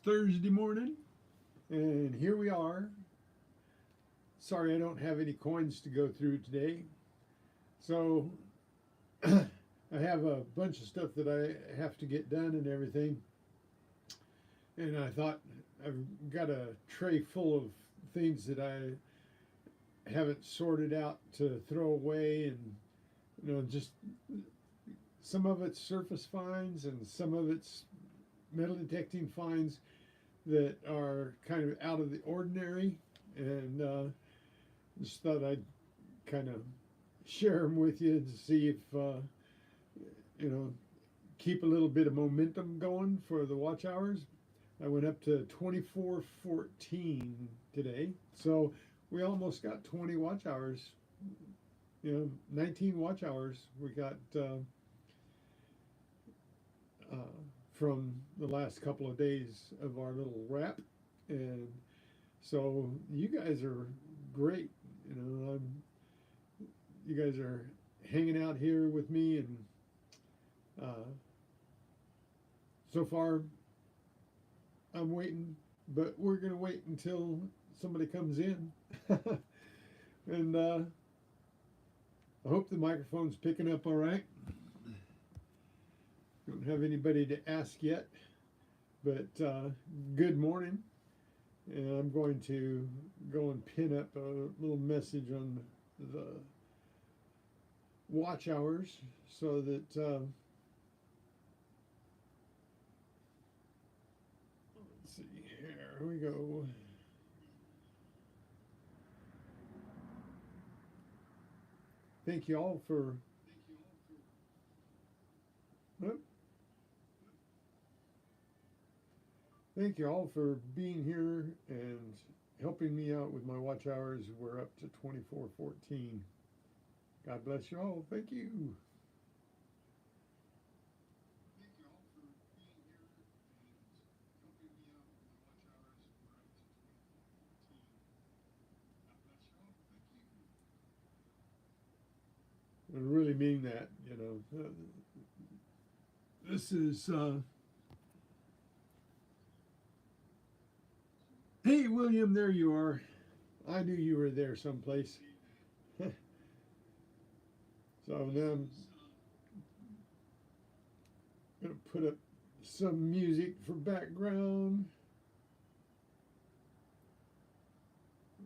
Thursday morning, and here we are. Sorry I don't have any coins to go through today. So, I have a bunch of stuff that I have to get done and everything. And I thought I've got a tray full of things that I haven't sorted out to throw away, and just some of it's surface finds and some of it's metal detecting finds that are kind of out of the ordinary, and just thought I'd kind of share them with you to see if keep a little bit of momentum going for the watch hours. I went up to 2414 today, so we almost got 20 watch hours. 19 watch hours we got from the last couple of days of our little wrap, and so you guys are great. You guys are hanging out here with me, and so far I'm waiting, but we're gonna wait until somebody comes in. And I hope the microphone's picking up all right. Don't have anybody to ask yet, but good morning. And I'm going to go and pin up a little message on the watch hours so that let's see, here we go. Thank you all for thank you all for being here and helping me out with my watch hours. We're up to 2414. God bless you all. Thank you. I really mean that. This is hey, William, there you are. I knew you were there someplace. So now I'm going to put up some music for background.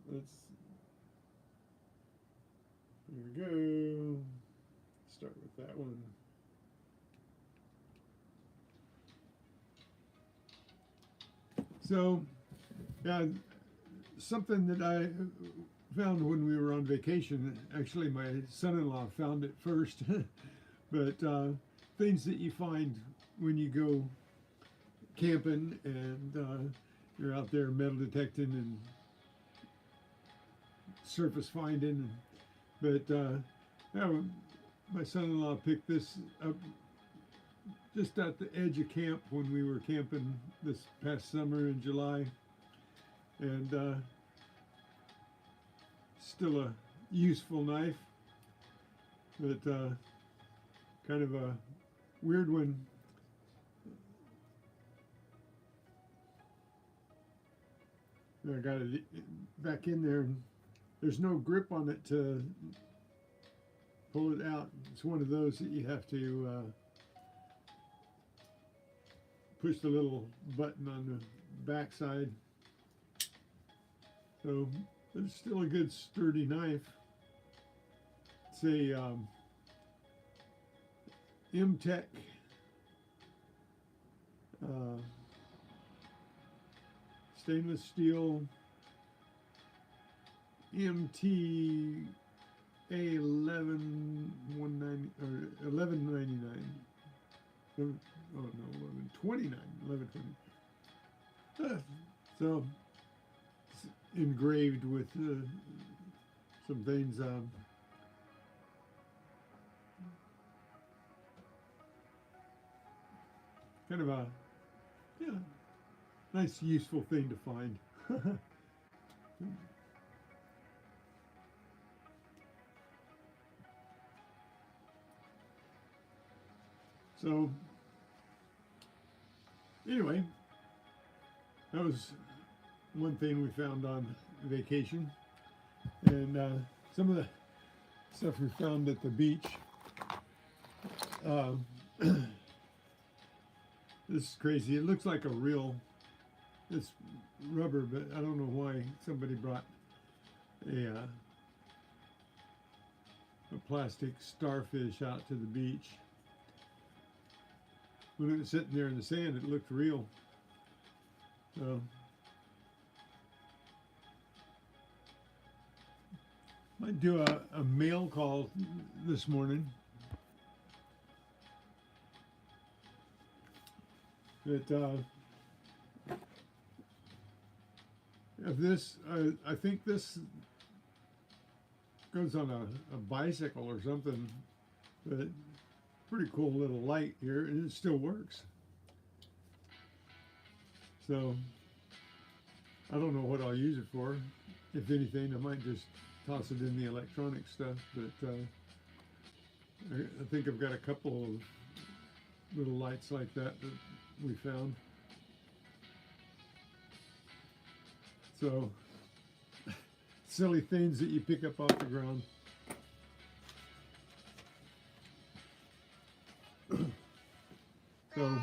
Here we go. Start with that one. So, yeah, something that I found when we were on vacation. Actually, my son-in-law found it first, but things that you find when you go camping and you're out there metal detecting and surface finding. But yeah, my son-in-law picked this up just at the edge of camp when we were camping this past summer in July, and still a useful knife, but kind of a weird one. I got it back in there, and there's no grip on it to pull it out. It's one of those that you have to push the little button on the back side. So it's still a good sturdy knife. It's a M-Tech stainless steel MT A1119 or 1199. Oh no, 1129, 1120. So it's engraved with some things. Kind of a nice, useful thing to find. So anyway, that was one thing we found on vacation. And some of the stuff we found at the beach. This is crazy. It looks like a real, it's rubber, but I don't know why somebody brought a plastic starfish out to the beach. When it was sitting there in the sand, it looked real. So might do a mail call this morning. But if this, I think this goes on a bicycle or something, but pretty cool little light here, and it still works. So I don't know what I'll use it for. If anything, I might just toss it in the electronic stuff, but I think I've got a couple of little lights like that we found. So silly things that you pick up off the ground. So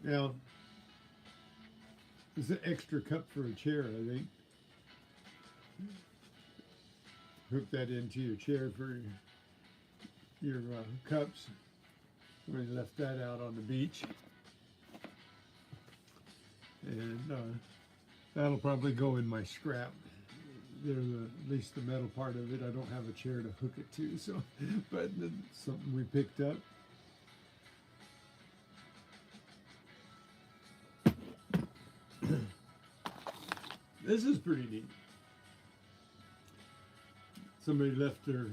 yeah, it's an extra cup for a chair, I think. Hook that into your chair for your cups. We left that out on the beach, and that'll probably go in my scrap. There's at least the metal part of it. I don't have a chair to hook it to, so but it's something we picked up. This is pretty neat. Somebody left their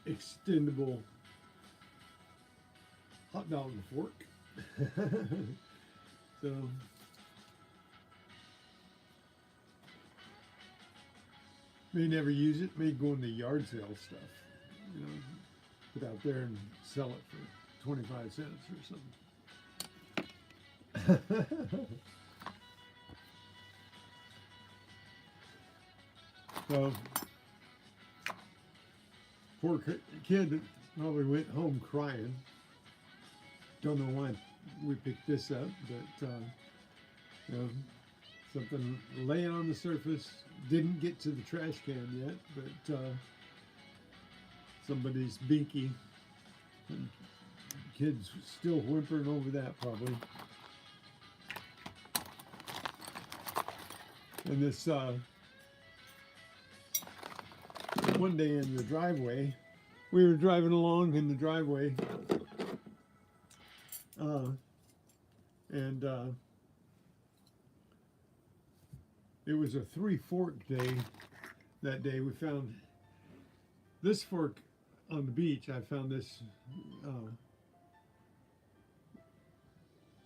extendable hot dog fork. So may never use it, may go in the yard sale stuff, you know, put out there and sell it for 25 cents or something. So poor kid probably went home crying. Don't know why we picked this up, but you know, something laying on the surface. Didn't get to the trash can yet, but somebody's binky. And kid's still whimpering over that probably. And this one day in the driveway, we were driving along in the driveway, and it was a 3-fork day. That day we found this fork on the beach. I found this, I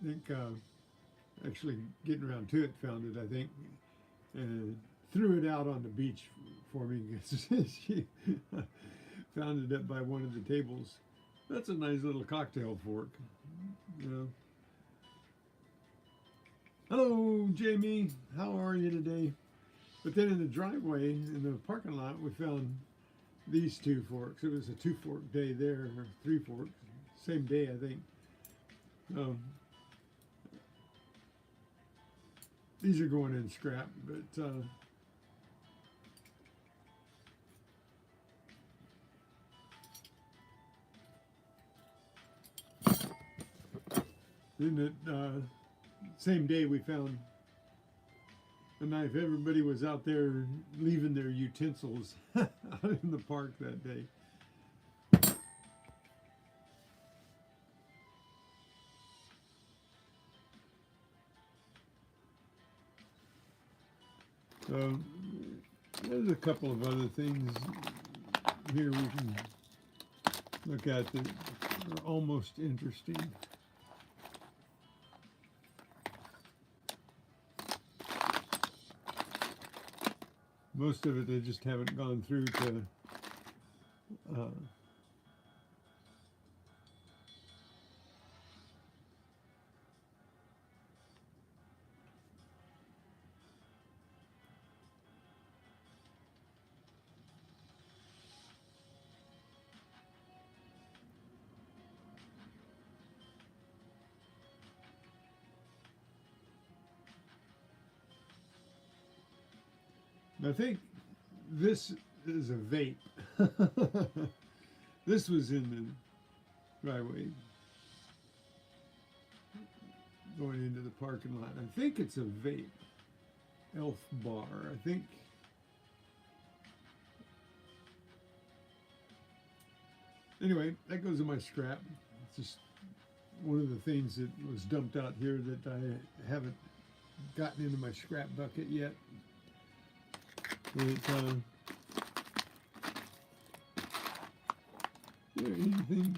think, actually getting around to it, found it, I think, and threw it out on the beach for me because she found it up by one of the tables. That's a nice little cocktail fork, you know. Hello, Jamie. How are you today? But then in the driveway, in the parking lot, we found these 2 forks. It was a 2-fork day there, or 3-fork, same day, I think. These are going in scrap, but then the same day we found a knife. Everybody was out there leaving their utensils out in the park that day. So there's a couple of other things here we can look at that are almost interesting. Most of it I just haven't gone through to I think this is a vape. This was in the driveway going into the parking lot. I think it's a vape. Elf bar, I think. Anyway, that goes in my scrap. It's just one of the things that was dumped out here that I haven't gotten into my scrap bucket yet. But, is there anything?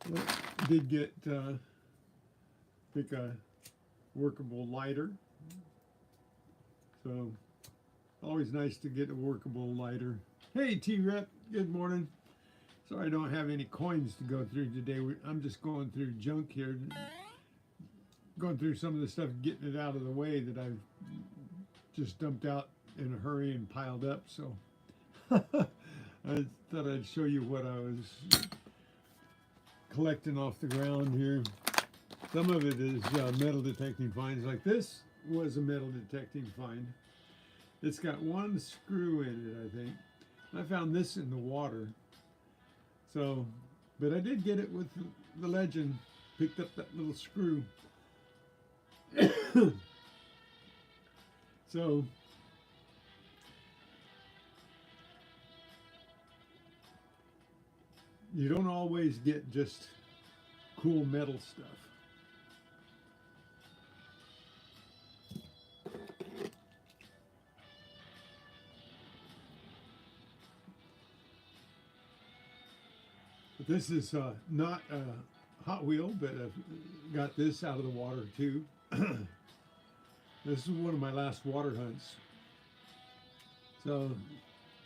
Well, did get pick a workable lighter, so always nice to get a workable lighter. Hey T-Rep, good morning. Sorry I don't have any coins to go through today. I'm just going through junk here, going through some of the stuff, getting it out of the way that I've just dumped out in a hurry and piled up. So I thought I'd show you what I was collecting off the ground here. Some of it is metal detecting finds. Like this was a metal detecting find. It's got one screw in it, I think. I found this in the water. So, but I did get it with the legend. Picked up that little screw. So, you don't always get just cool metal stuff. But this is not a Hot Wheel, but I've got this out of the water too. This is one of my last water hunts. So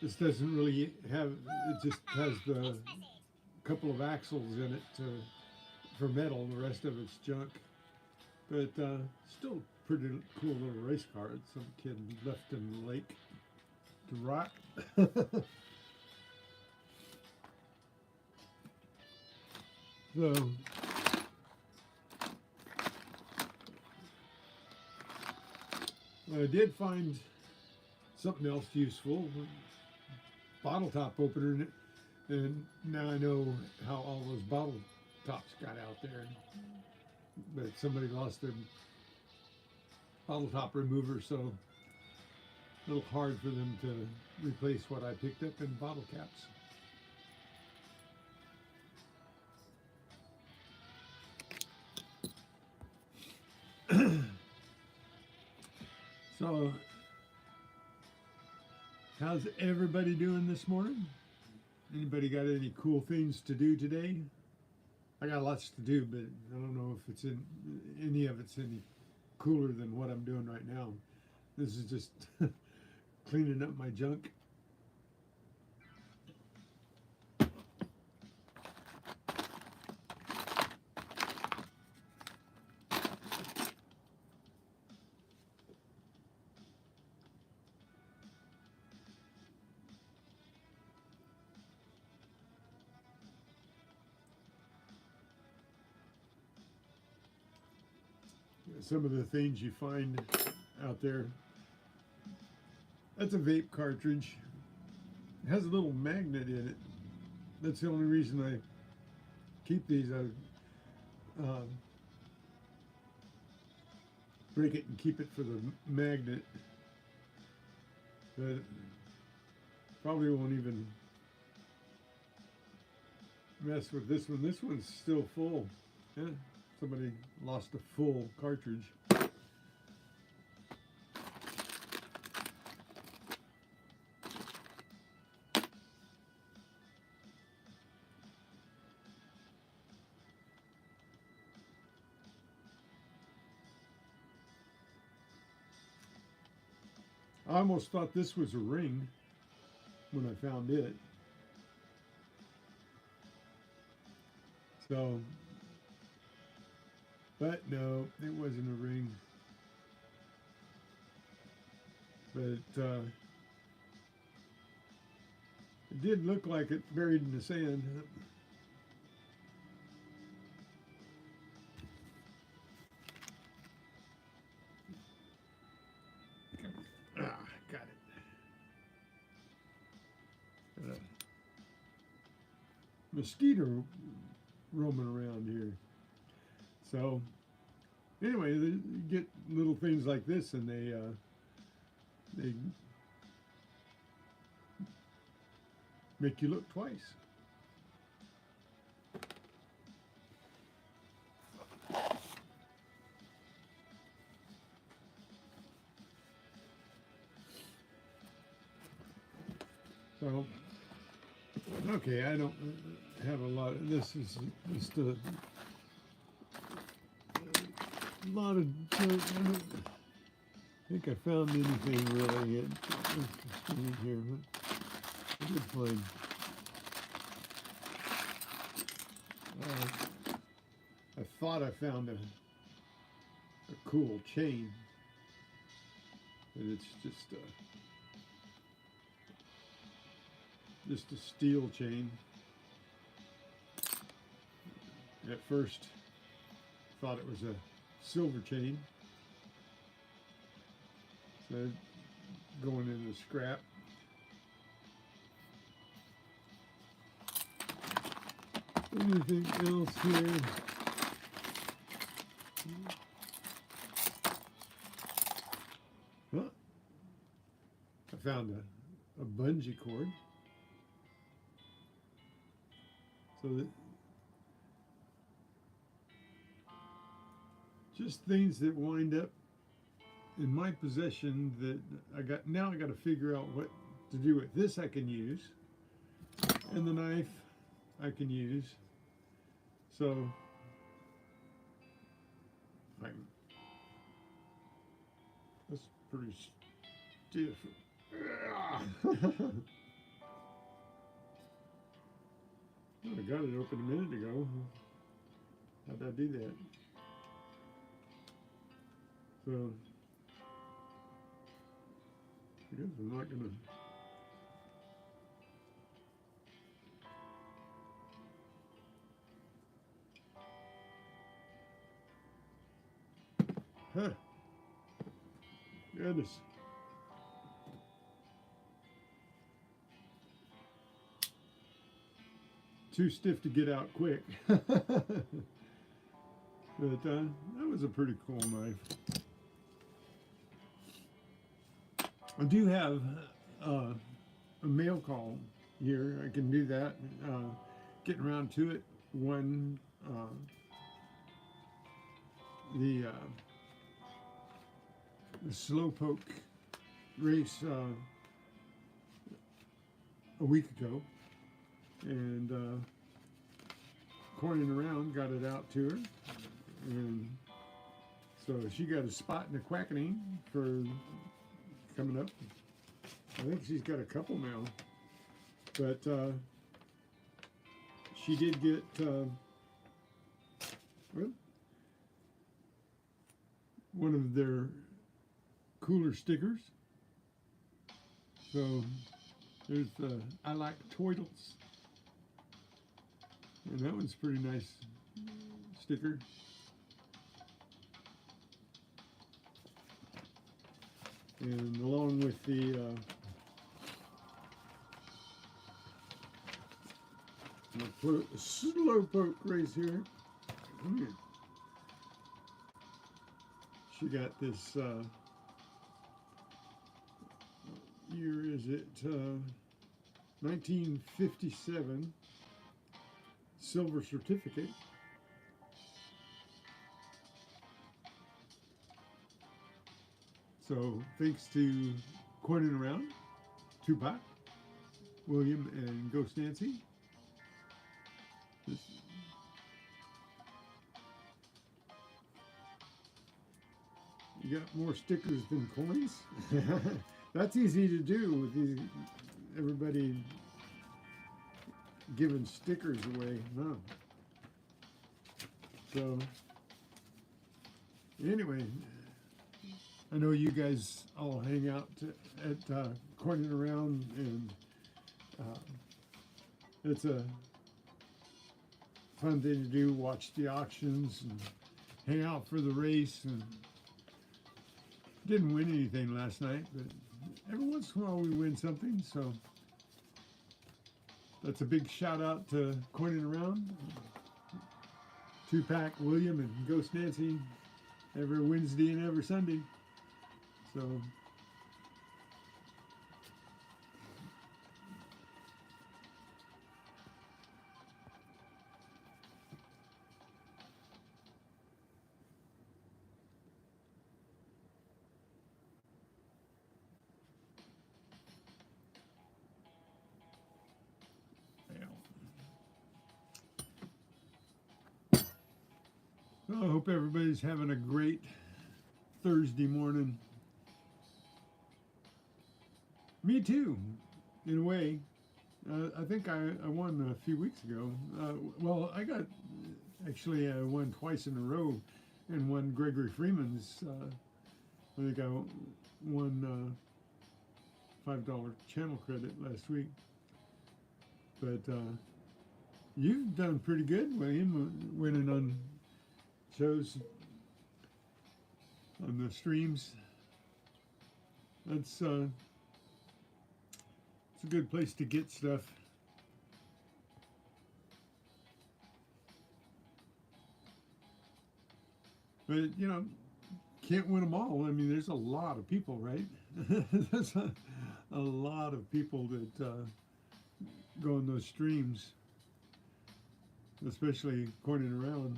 this doesn't really have, it just has the couple of axles in it for metal. The rest of it's junk. But still pretty cool little race car. Some kid left in the lake to rot. So I did find something else useful, bottle top opener, and now I know how all those bottle tops got out there. But somebody lost their bottle top remover, so a little hard for them to replace what I picked up in bottle caps. So, how's everybody doing this morning? Anybody got any cool things to do today? I got lots to do, but I don't know if it's any of it's any cooler than what I'm doing right now. This is just cleaning up my junk. Some of the things you find out there. That's a vape cartridge. It has a little magnet in it. That's the only reason I keep these. I break it and keep it for the magnet. But probably won't even mess with this one. This one's still full. Yeah, somebody lost a full cartridge. I almost thought this was a ring when I found it. So, but no, it wasn't a ring. But It did look like it buried in the sand. Ah, got it. Got a mosquito roaming around here. So anyway, they get little things like this, and they make you look twice. So okay, I don't have a lot of this. Is just a lot of dirt. I don't think I found anything really interesting here, but I did find. I thought I found a cool chain, but it's just a steel chain. At first, thought it was a silver chain, so going into scrap. Anything else here? Huh? I found a bungee cord. So that just things that wind up in my possession that I got. Now I got to figure out what to do with this. I can use, and the knife I can use. So that's pretty stiff. I got it open a minute ago. How'd I do that? So I guess I'm not gonna. Huh. Goodness. Too stiff to get out quick. But that was a pretty cool knife. I do have a mail call here. I can do that. Getting around to it. One, the slowpoke race a week ago, and coining around, got it out to her, and so she got a spot in the quackening for coming up. I think she's got a couple now, but she did get well, one of their cooler stickers. So there's I like Toidles, and that one's a pretty nice sticker. And along with the slowpoke race here, she got this. Year is it? 1957 silver certificate. So thanks to Coining Around, Tupac, William, and Ghost Nancy. You got more stickers than coins? That's easy to do with these, everybody giving stickers away. No. So anyway, I know you guys all hang out at Coining Around, and It's a fun thing to do. Watch the auctions and hang out for the race. And didn't win anything last night, but every once in a while we win something. So that's a big shout out to Coining Around, Two-Pack William and Ghost Nancy, every Wednesday and every Sunday. So well, I hope everybody's having a great Thursday morning. Me too, in a way. I think I won a few weeks ago. Well, actually, I won twice in a row and won Gregory Freeman's. I think I won $5 channel credit last week. But you've done pretty good, William, winning on shows, on the streams. It's a good place to get stuff. But, can't win them all. I mean, there's a lot of people, right? There's a lot of people that go on those streams, especially Coining Around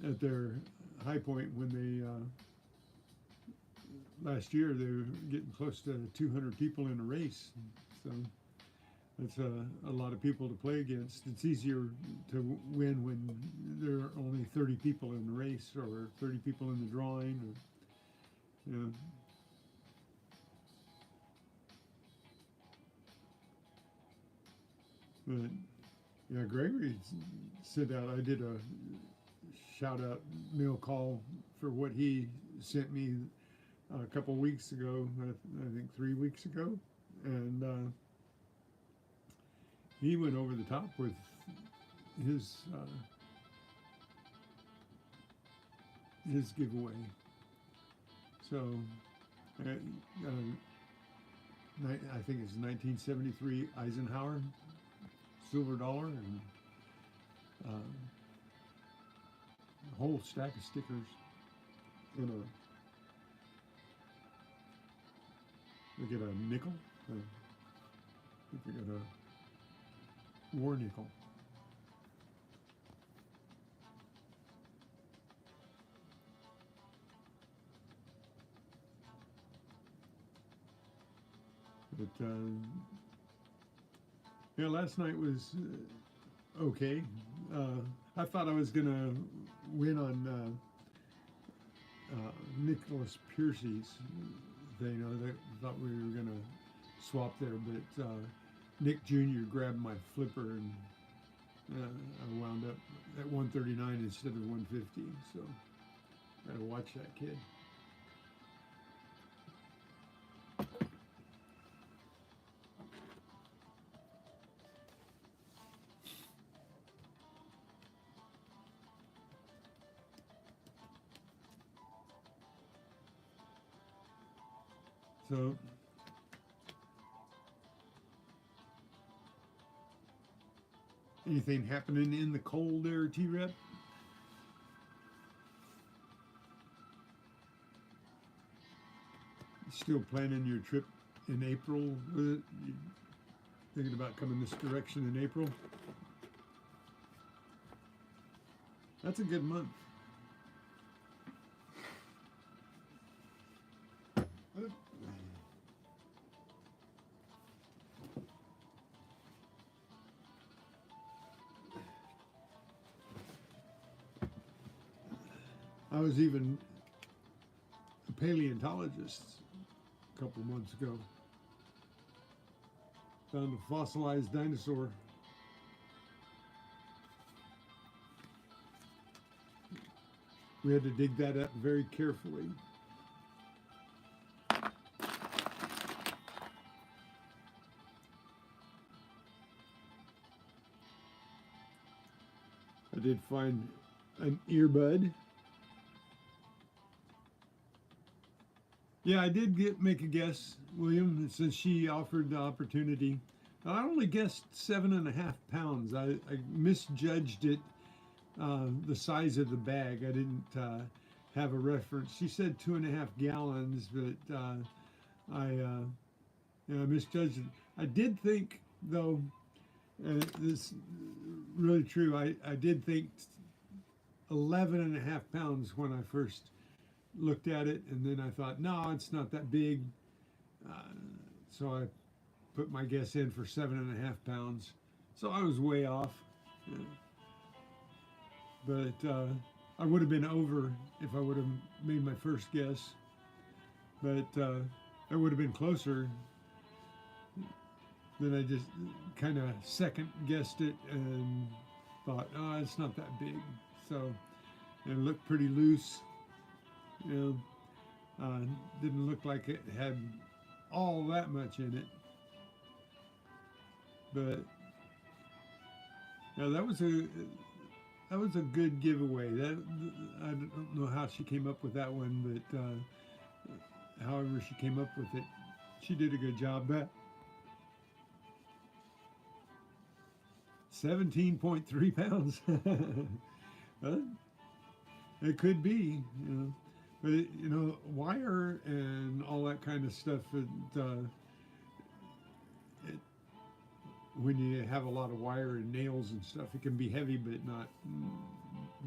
at their high point when they last year they were getting close to 200 people in a race. So that's a lot of people to play against. It's easier to win when there are only 30 people in the race or 30 people in the drawing. Or, but yeah, Gregory sent out. I did a shout out mail call for what he sent me a couple weeks ago. I think 3 weeks ago, and he went over the top with his giveaway. So I think it's 1973 Eisenhower silver dollar and a whole stack of stickers in we get a nickel. I think we got a war nickel. But yeah, last night was okay. I thought I was gonna win on Nicholas Piercy's thing. I thought we were gonna swap there, but Nick Jr. grabbed my flipper and I wound up at 139 instead of 150. So I gotta watch that kid. So anything happening in the cold there, T-Rep? Still planning your trip in April with it? You thinking about coming this direction in April? That's a good month. I was even a paleontologist a couple of months ago. Found a fossilized dinosaur. We had to dig that up very carefully. I did find an earbud. Yeah, I did make a guess, William, since she offered the opportunity. I only guessed 7.5 pounds. I misjudged it, the size of the bag. I didn't have a reference. She said 2.5 gallons, but I misjudged it. I did think, though, this really true. I did think 11.5 pounds when I first looked at it, and then I thought, no, it's not that big. Uh, so I put my guess in for 7.5 pounds. So I was way off. Yeah. But I would have been over if I would have made my first guess. But I would have been closer. Then I just kind of second guessed it and thought, oh, it's not that big. So it looked pretty loose. You know, didn't look like it had all that much in it. But yeah, that was a good giveaway. That I don't know how she came up with that one, but however she came up with it, she did a good job. But 17.3 pounds. It could be, you know. But you know, wire and all that kind of stuff. It when you have a lot of wire and nails and stuff, it can be heavy, but not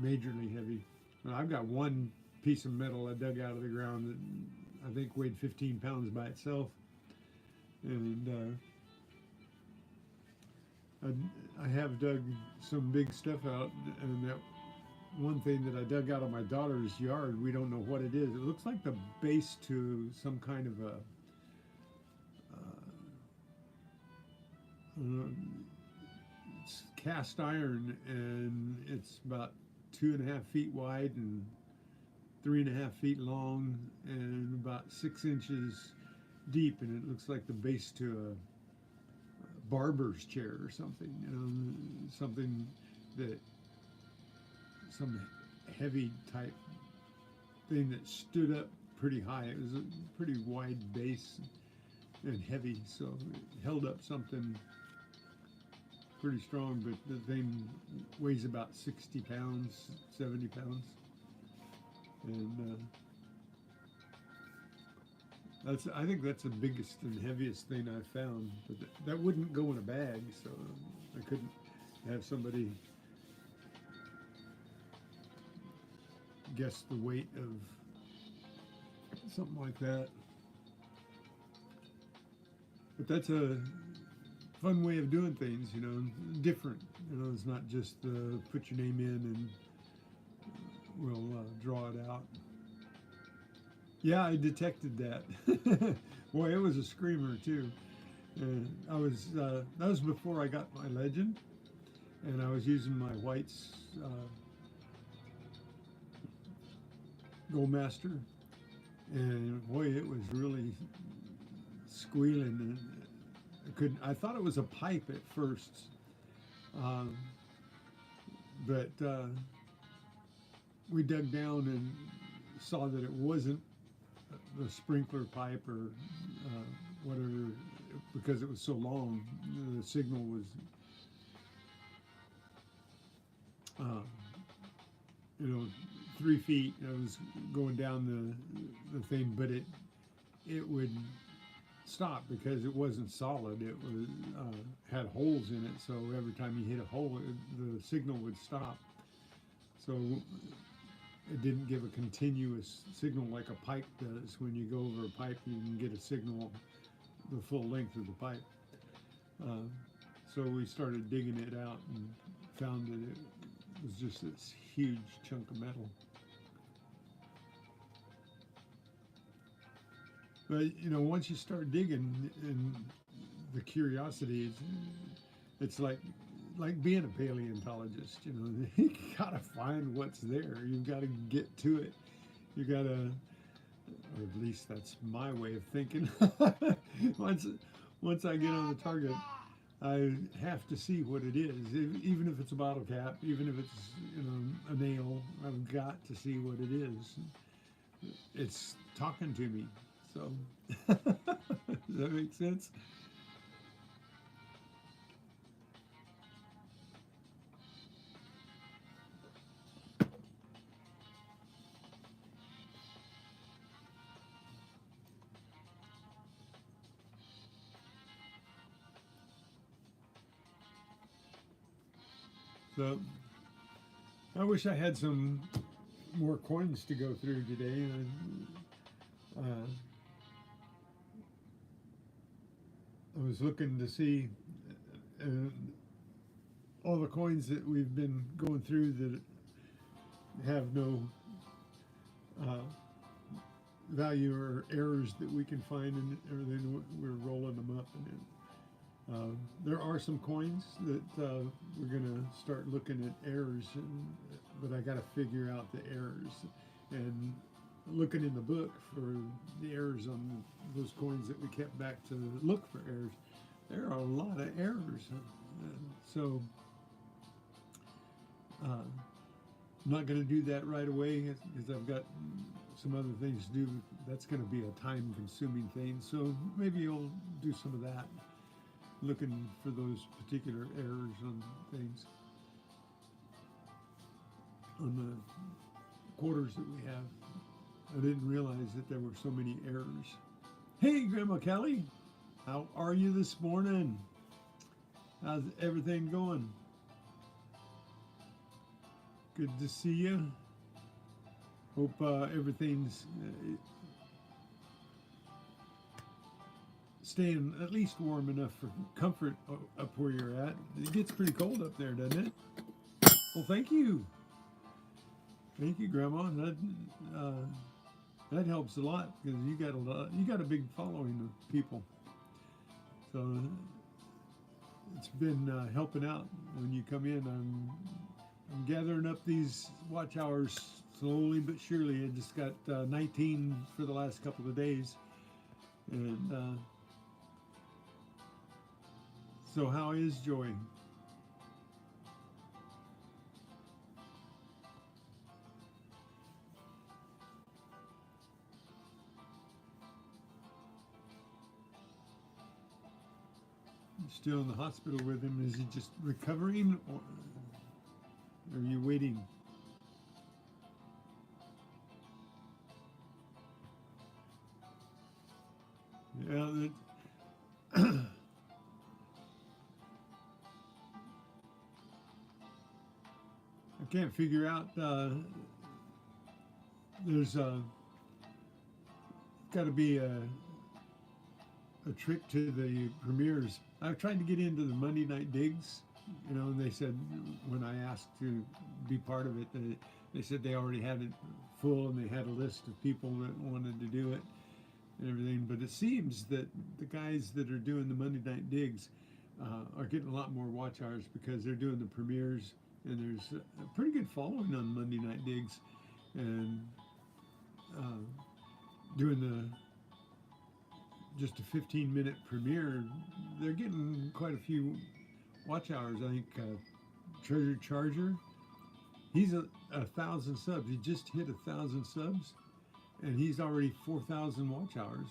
majorly heavy. I've got one piece of metal I dug out of the ground that I think weighed 15 pounds by itself, and I have dug some big stuff out, and that one thing that I dug out of my daughter's yard, we don't know what it is. It looks like the base to some kind of a it's cast iron, and it's about 2.5 feet wide and 3.5 feet long and about 6 inches deep, and it looks like the base to a barber's chair or something, you know, something that some heavy type thing that stood up pretty high. It was a pretty wide base and heavy, so it held up something pretty strong, but the thing weighs about 60 pounds, 70 pounds. And I think that's the biggest and heaviest thing I've found. But that wouldn't go in a bag, so I couldn't have somebody guess the weight of something like that. But that's a fun way of doing things, you know, different. You know, it's not just put your name in and we'll draw it out. Yeah, I detected that. Boy, it was a screamer too. That was before I got my legend, and I was using my whites Goldmaster, and boy, it was really squealing. And I thought it was a pipe at first, but we dug down and saw that it wasn't the sprinkler pipe or whatever, because it was so long. The signal was, you know, 3 feet. I was going down the thing, but it would stop because it wasn't solid. It was had holes in it, so every time you hit a hole, the signal would stop. So it didn't give a continuous signal like a pipe does. When you go over a pipe, you can get a signal the full length of the pipe. So we started digging it out and found that it was just this huge chunk of metal. But you know, once you start digging, and the curiosity, it's like being a paleontologist. You know, you gotta find what's there. You've got to get to it. You gotta, or at least that's my way of thinking. once I get on the target, I have to see what it is, even if it's a bottle cap, even if it's a nail. I've got to see what it is. It's talking to me. So, does that make sense? So, I wish I had some more coins to go through today. I was looking to see uh, all the coins that we've been going through that have no uh, value or errors that we can find in everything. We're rolling them up, and there are some coins that we're gonna start looking at errors, but I got to figure out the errors and looking in the book for the errors on those coins that we kept back to look for errors. There are a lot of errors, so I'm not going to do that right away because I've got some other things to do. That's going to be a time-consuming thing, so maybe I'll do some of that, looking for those particular errors on things, on the quarters that we have. I didn't realize that there were so many errors. Hey, Grandma Kelly, how are you this morning? How's everything going? Good to see you. Hope everything's staying at least warm enough for comfort up where you're at. It gets pretty cold up there, doesn't it? Well, thank you. Thank you, Grandma. That helps a lot because you got a big following of people. So it's been helping out when you come in. I'm gathering up these watch hours slowly but surely. I just got 19 for the last couple of days, and so how is Joy? Still in the hospital with him? Is he just recovering, or are you waiting? Yeah, I can't figure out. There's got to be a trick to the premieres. I've tried to get into the Monday night digs, and they said when I asked to be part of it, they said they already had it full and they had a list of people that wanted to do it and everything. But it seems that the guys that are doing the Monday night digs are getting a lot more watch hours because they're doing the premieres, and there's a pretty good following on Monday night digs, and doing just a 15-minute premiere, they're getting quite a few watch hours. I think Treasure Charger, he's a 1,000 subs. He just hit 1,000 subs, and he's already 4,000 watch hours,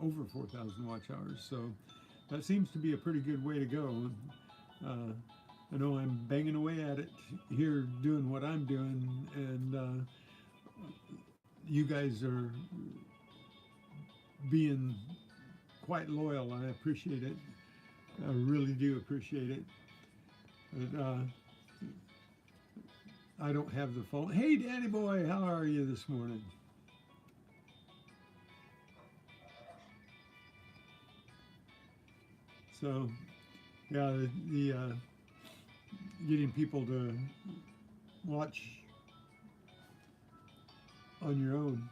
over 4,000 watch hours. So that seems to be a pretty good way to go. I know I'm banging away at it here, doing what I'm doing, and you guys are being quite loyal. I appreciate it. I really do appreciate it. But, I don't have the phone. Hey, Danny boy, how are you this morning? So, yeah, the getting people to watch on your own.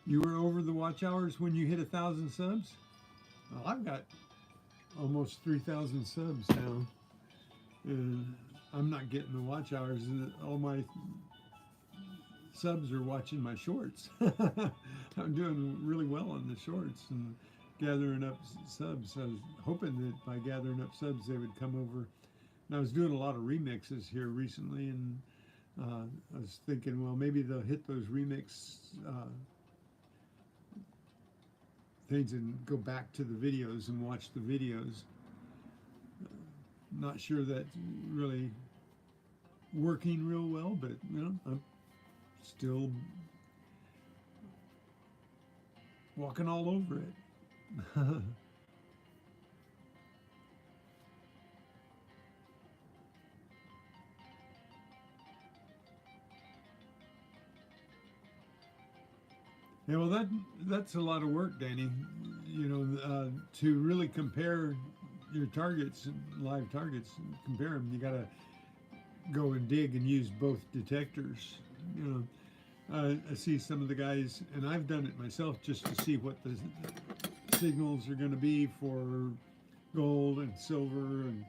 You were over the watch hours when you hit 1,000 subs? Well, I've got almost 3,000 subs now, and I'm not getting the watch hours. All my subs are watching my shorts. I'm doing really well on the shorts and gathering up subs. I was hoping that by gathering up subs they would come over. And I was doing a lot of remixes here recently, and I was thinking, well, maybe they'll hit those remix things and go back to the videos and watch the videos. Not sure that's really working real well, but you know, I'm still walking all over it. Yeah, well, that's a lot of work, Danny. You know, to really compare your targets, live targets, compare them, you got to go and dig and use both detectors. You know, I see some of the guys, and I've done it myself just to see what the signals are going to be for gold and silver and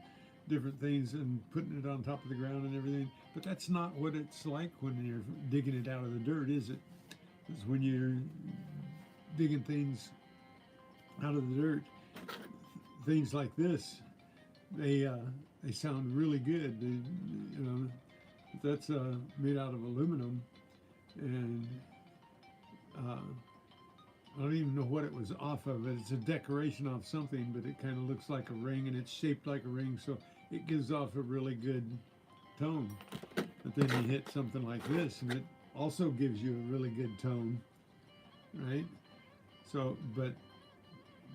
different things, and putting it on top of the ground and everything. But that's not what it's like when you're digging it out of the dirt, is it? Is when you're digging things out of the dirt, things like this, they sound really good. You know, that's made out of aluminum, and I don't even know what it was off of. It's a decoration off something, but it kind of looks like a ring, and it's shaped like a ring, so it gives off a really good tone. But then you hit something like this, and it also gives you a really good tone, right? So, but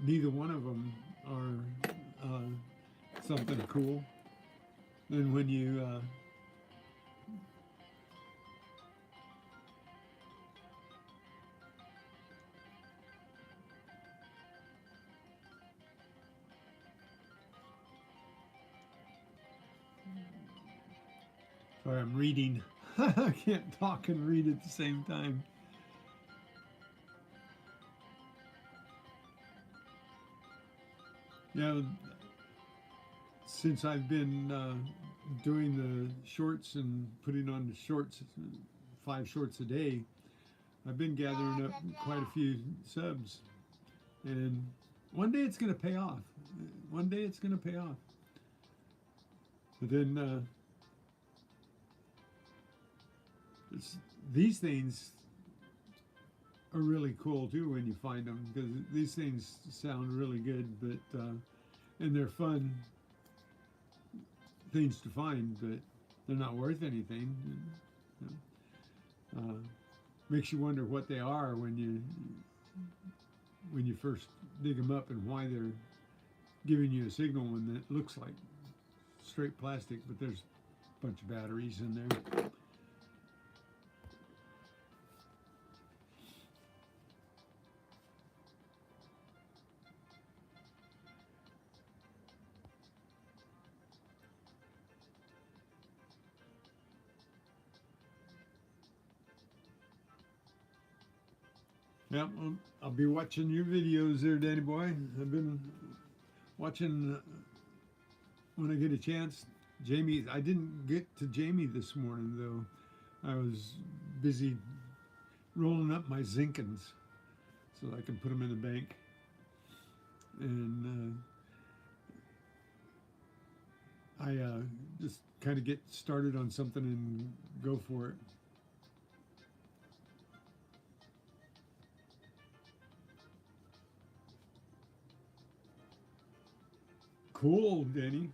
neither one of them are something cool. Then when you sorry, I'm reading. I can't talk and read at the same time. Yeah, since I've been doing the shorts and putting on the shorts, 5 shorts a day, I've been gathering up quite a few subs. And one day it's going to pay off. One day it's going to pay off. But then these things are really cool too when you find them, because these things sound really good, but and they're fun things to find, but they're not worth anything. You know, makes you wonder what they are when you first dig them up, and why they're giving you a signal when it looks like straight plastic, but there's a bunch of batteries in there. Yeah, well, I'll be watching your videos there, Danny boy. I've been watching when I get a chance. Jamie, I didn't get to Jamie this morning though. I was busy rolling up my Zinkins so I can put them in the bank. And I just kind of get started on something and go for it. Cool, Danny.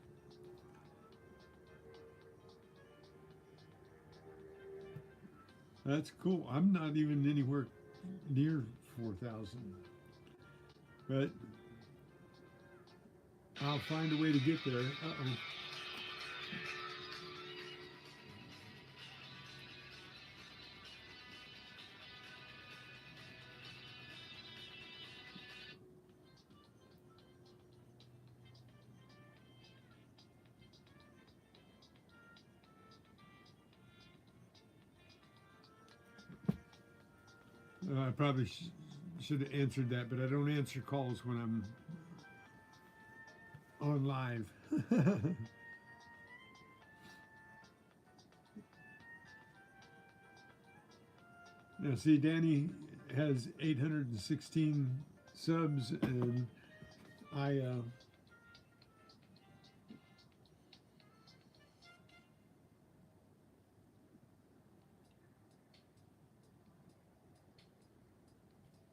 That's cool. I'm not even anywhere near 4,000, but I'll find a way to get there. Uh-oh. I probably should have answered that, but I don't answer calls when I'm on live. Now, see, Danny has 816 subs, and I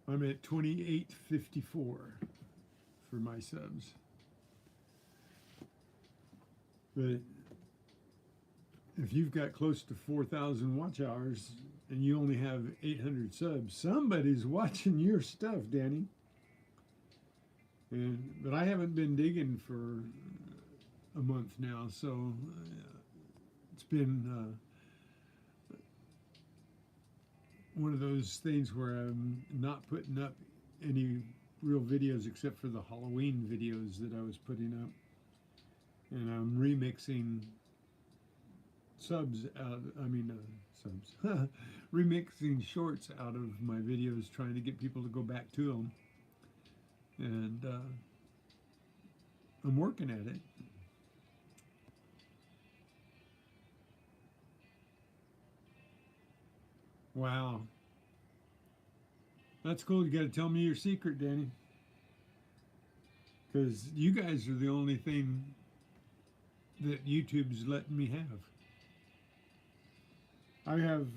I'm at 2854 for my subs. But if you've got close to 4,000 watch hours and you only have 800 subs, somebody's watching your stuff, Danny. But I haven't been digging for a month now, so it's been one of those things where I'm not putting up any real videos except for the Halloween videos that I was putting up. And I'm remixing remixing shorts out of my videos, trying to get people to go back to them. And I'm working at it. Wow. That's cool. You got to tell me your secret, Danny. Because you guys are the only thing that YouTube's letting me have. I have,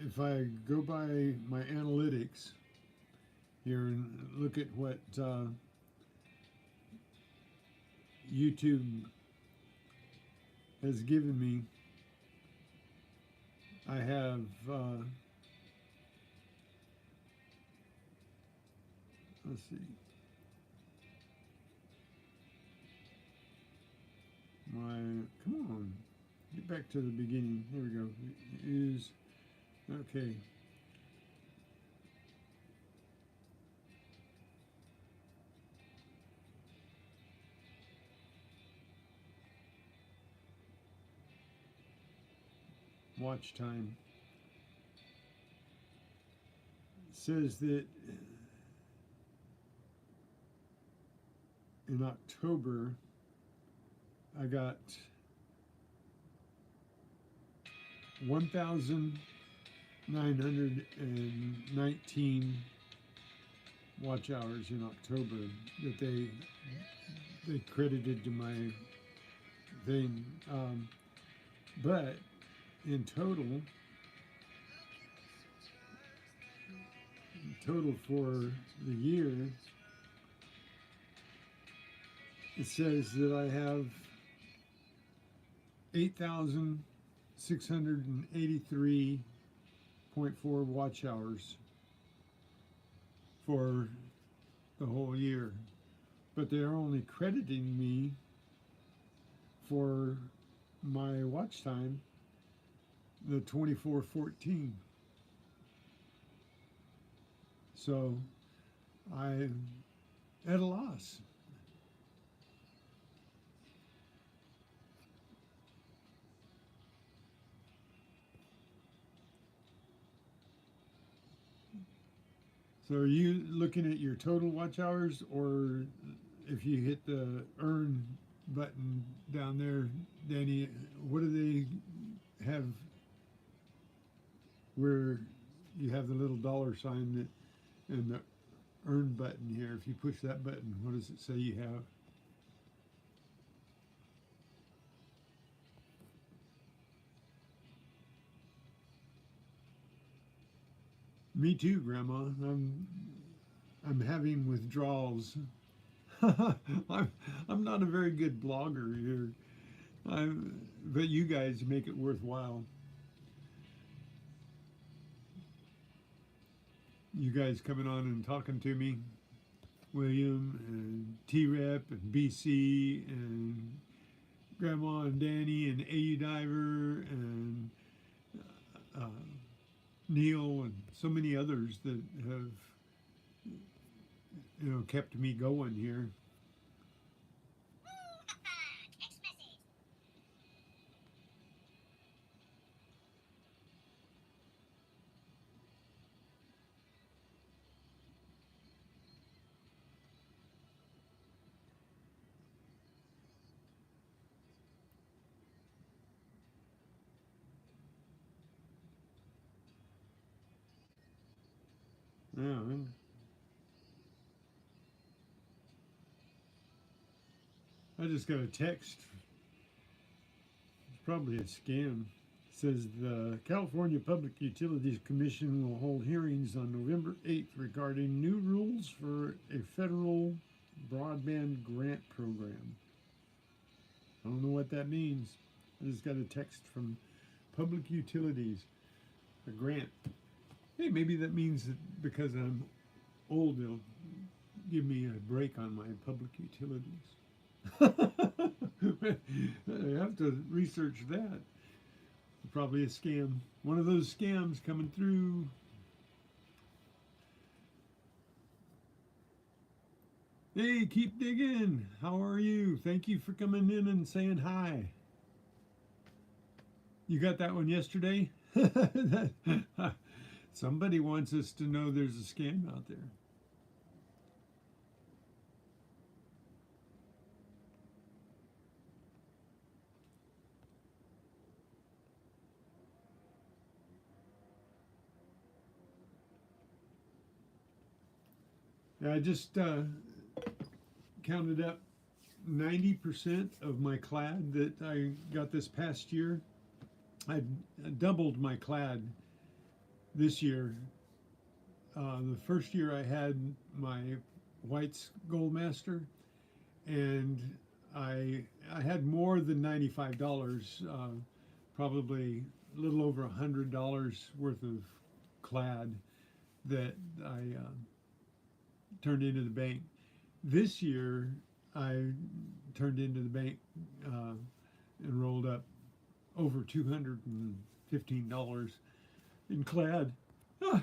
if I go by my analytics here and look at what YouTube has given me, I have let's see, come on, get back to the beginning. Here we go. Is okay. Watch time. It says that in October I got 1,919 watch hours in October that they credited to my thing, but in total for the year, it says that I have 8,683.4 watch hours for the whole year, but they're only crediting me for my watch time, the 2414. So I'm at a loss. So are you looking at your total watch hours, or if you hit the earn button down there, Danny, what do they have where you have the little dollar sign that and the earn button here? If you push that button, what does it say you have? Me too, Grandma. I'm having withdrawals. I'm not a very good blogger here. But you guys make it worthwhile. You guys coming on and talking to me, William and T-Rep and BC and Grandma and Danny and AU Diver and Neil and so many others that have, kept me going here. Yeah, I just got a text. It's probably a scam. It says the California Public Utilities Commission will hold hearings on November 8th regarding new rules for a federal broadband grant program. I don't know what that means. I just got a text from Public Utilities, a grant. Hey, maybe that means that because I'm old, they'll give me a break on my public utilities. I have to research that. Probably a scam. One of those scams coming through. Hey, keep digging. How are you? Thank you for coming in and saying hi. You got that one yesterday? Somebody wants us to know there's a scam out there. I just counted up 90% of my clad that I got this past year. I doubled my clad this year. The first year I had my White's Goldmaster, and I had more than $95, probably a little over $100 worth of clad that I turned into the bank. This year I turned into the bank and rolled up over $215 in clad. Ah,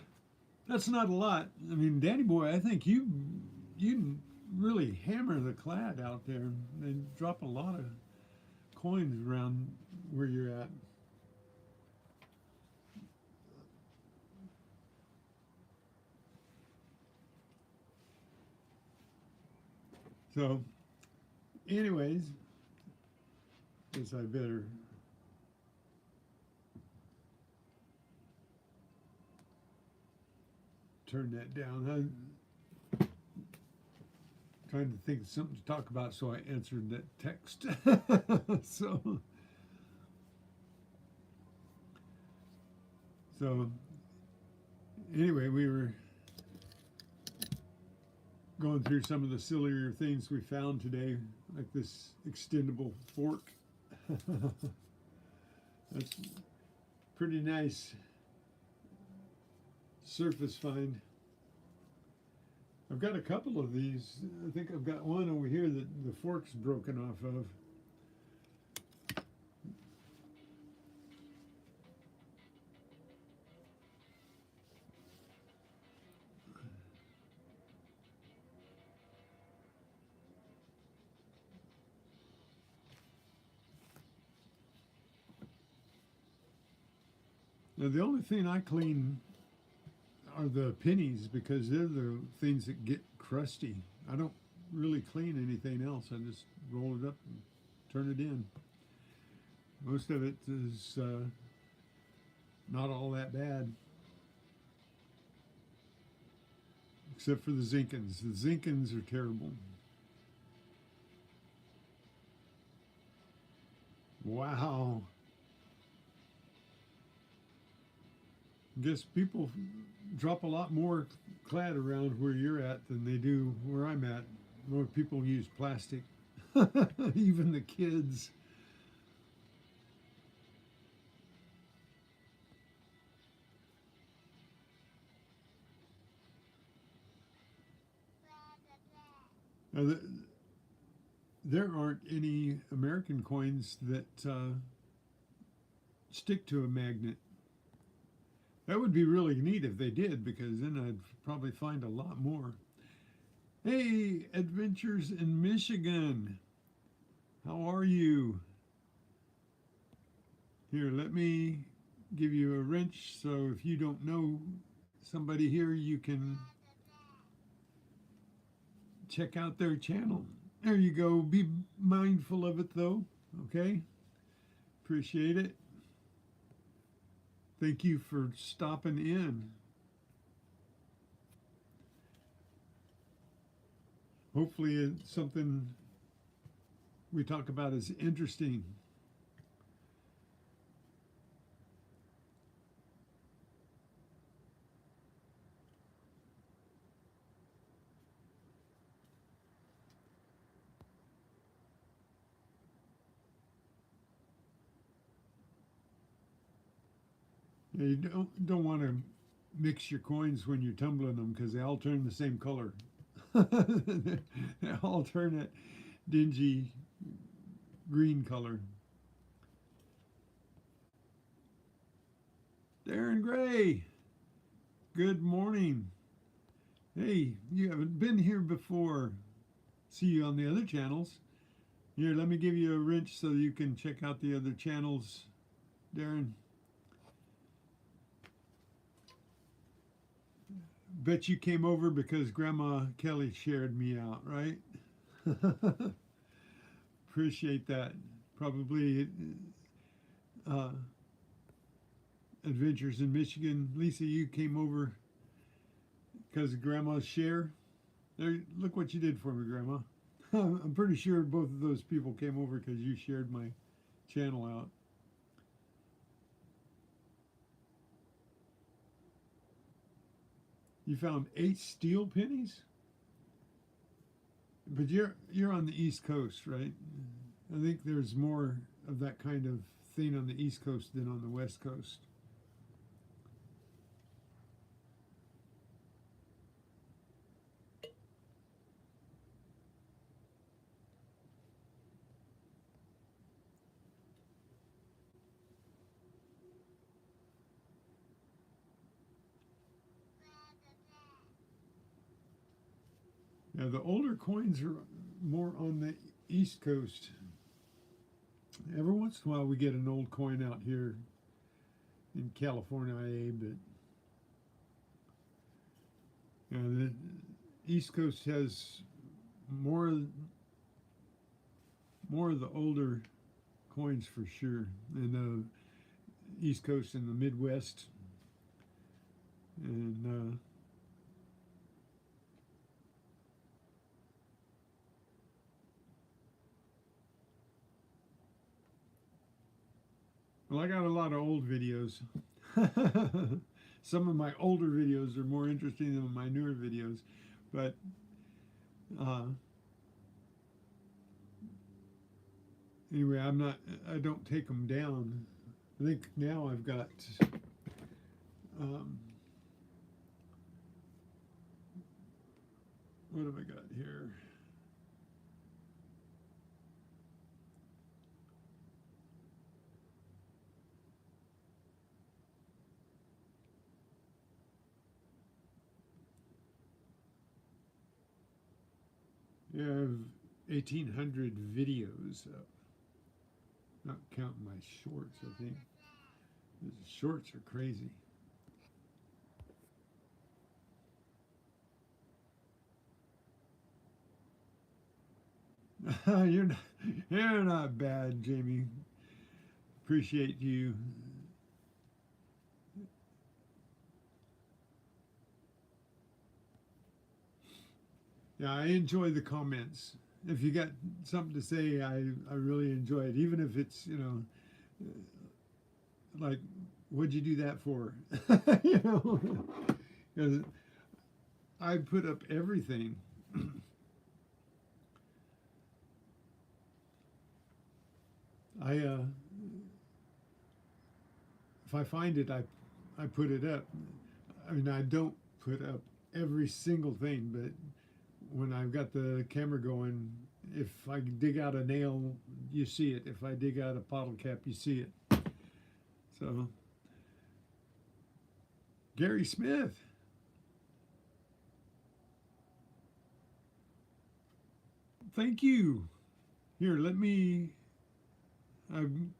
that's not a lot. I mean, Danny boy, I think you really hammer the clad out there. They drop a lot of coins around where you're at. So, anyways, guess I better turn that down. I'm trying to think of something to talk about, so I answered that text. So anyway, we were going through some of the sillier things we found today, like this extendable fork. That's pretty nice surface find. I've got a couple of these. I think I've got one over here that the fork's broken off of. Now, the only thing I clean are the pennies because they're the things that get crusty. I don't really clean anything else. I just roll it up and turn it in. Most of it is not all that bad, except for the Zinkins. The Zinkins are terrible. Wow. I guess people drop a lot more clad around where you're at than they do where I'm at. More people use plastic, even the kids. Now, there aren't any American coins that stick to a magnet. That would be really neat if they did, because then I'd probably find a lot more. Hey, Adventures in Michigan. How are you? Here, let me give you a wrench so if you don't know somebody here, you can check out their channel. There you go. Be mindful of it though, okay? Appreciate it. Thank you for stopping in. Hopefully it's something we talk about is interesting. You don't want to mix your coins when you're tumbling them because they all turn the same color. They all turn that dingy green color. Darren Gray, good morning. Hey, you haven't been here before. See you on the other channels. Here, let me give you a wrench so you can check out the other channels, Darren. Bet you came over because Grandma Kelly shared me out, right? Appreciate that. Probably uh, Adventures in Michigan. Lisa, you came over because of Grandma's share. There, look what you did for me, Grandma. I'm pretty sure both of those people came over because you shared my channel out. You found 8 steel pennies? But you're on the East Coast, right? I think there's more of that kind of thing on the East Coast than on the West Coast. Yeah, the older coins are more on the East Coast. Every once in a while we get an old coin out here in California, but yeah, the East Coast has more more of the older coins for sure, and the East Coast and the Midwest, and well, I got a lot of old videos. Some of my older videos are more interesting than my newer videos, but uh, anyway, I don't take them down. I think now I've got um, what have I got here? Yeah, I have 1,800 videos up. Not counting my shorts, I think. The shorts are crazy. you're not, you're not bad, Jamie. Appreciate you. Yeah, I enjoy the comments. If you got something to say, I really enjoy it, even if it's like, what'd you do that for? you know, because I put up everything. I if I find it, I put it up. I mean, I don't put up every single thing, but when I've got the camera going, if I dig out a nail, you see it. If I dig out a bottle cap, you see it. So, Gary Smith. Thank you. Here, let me. I'm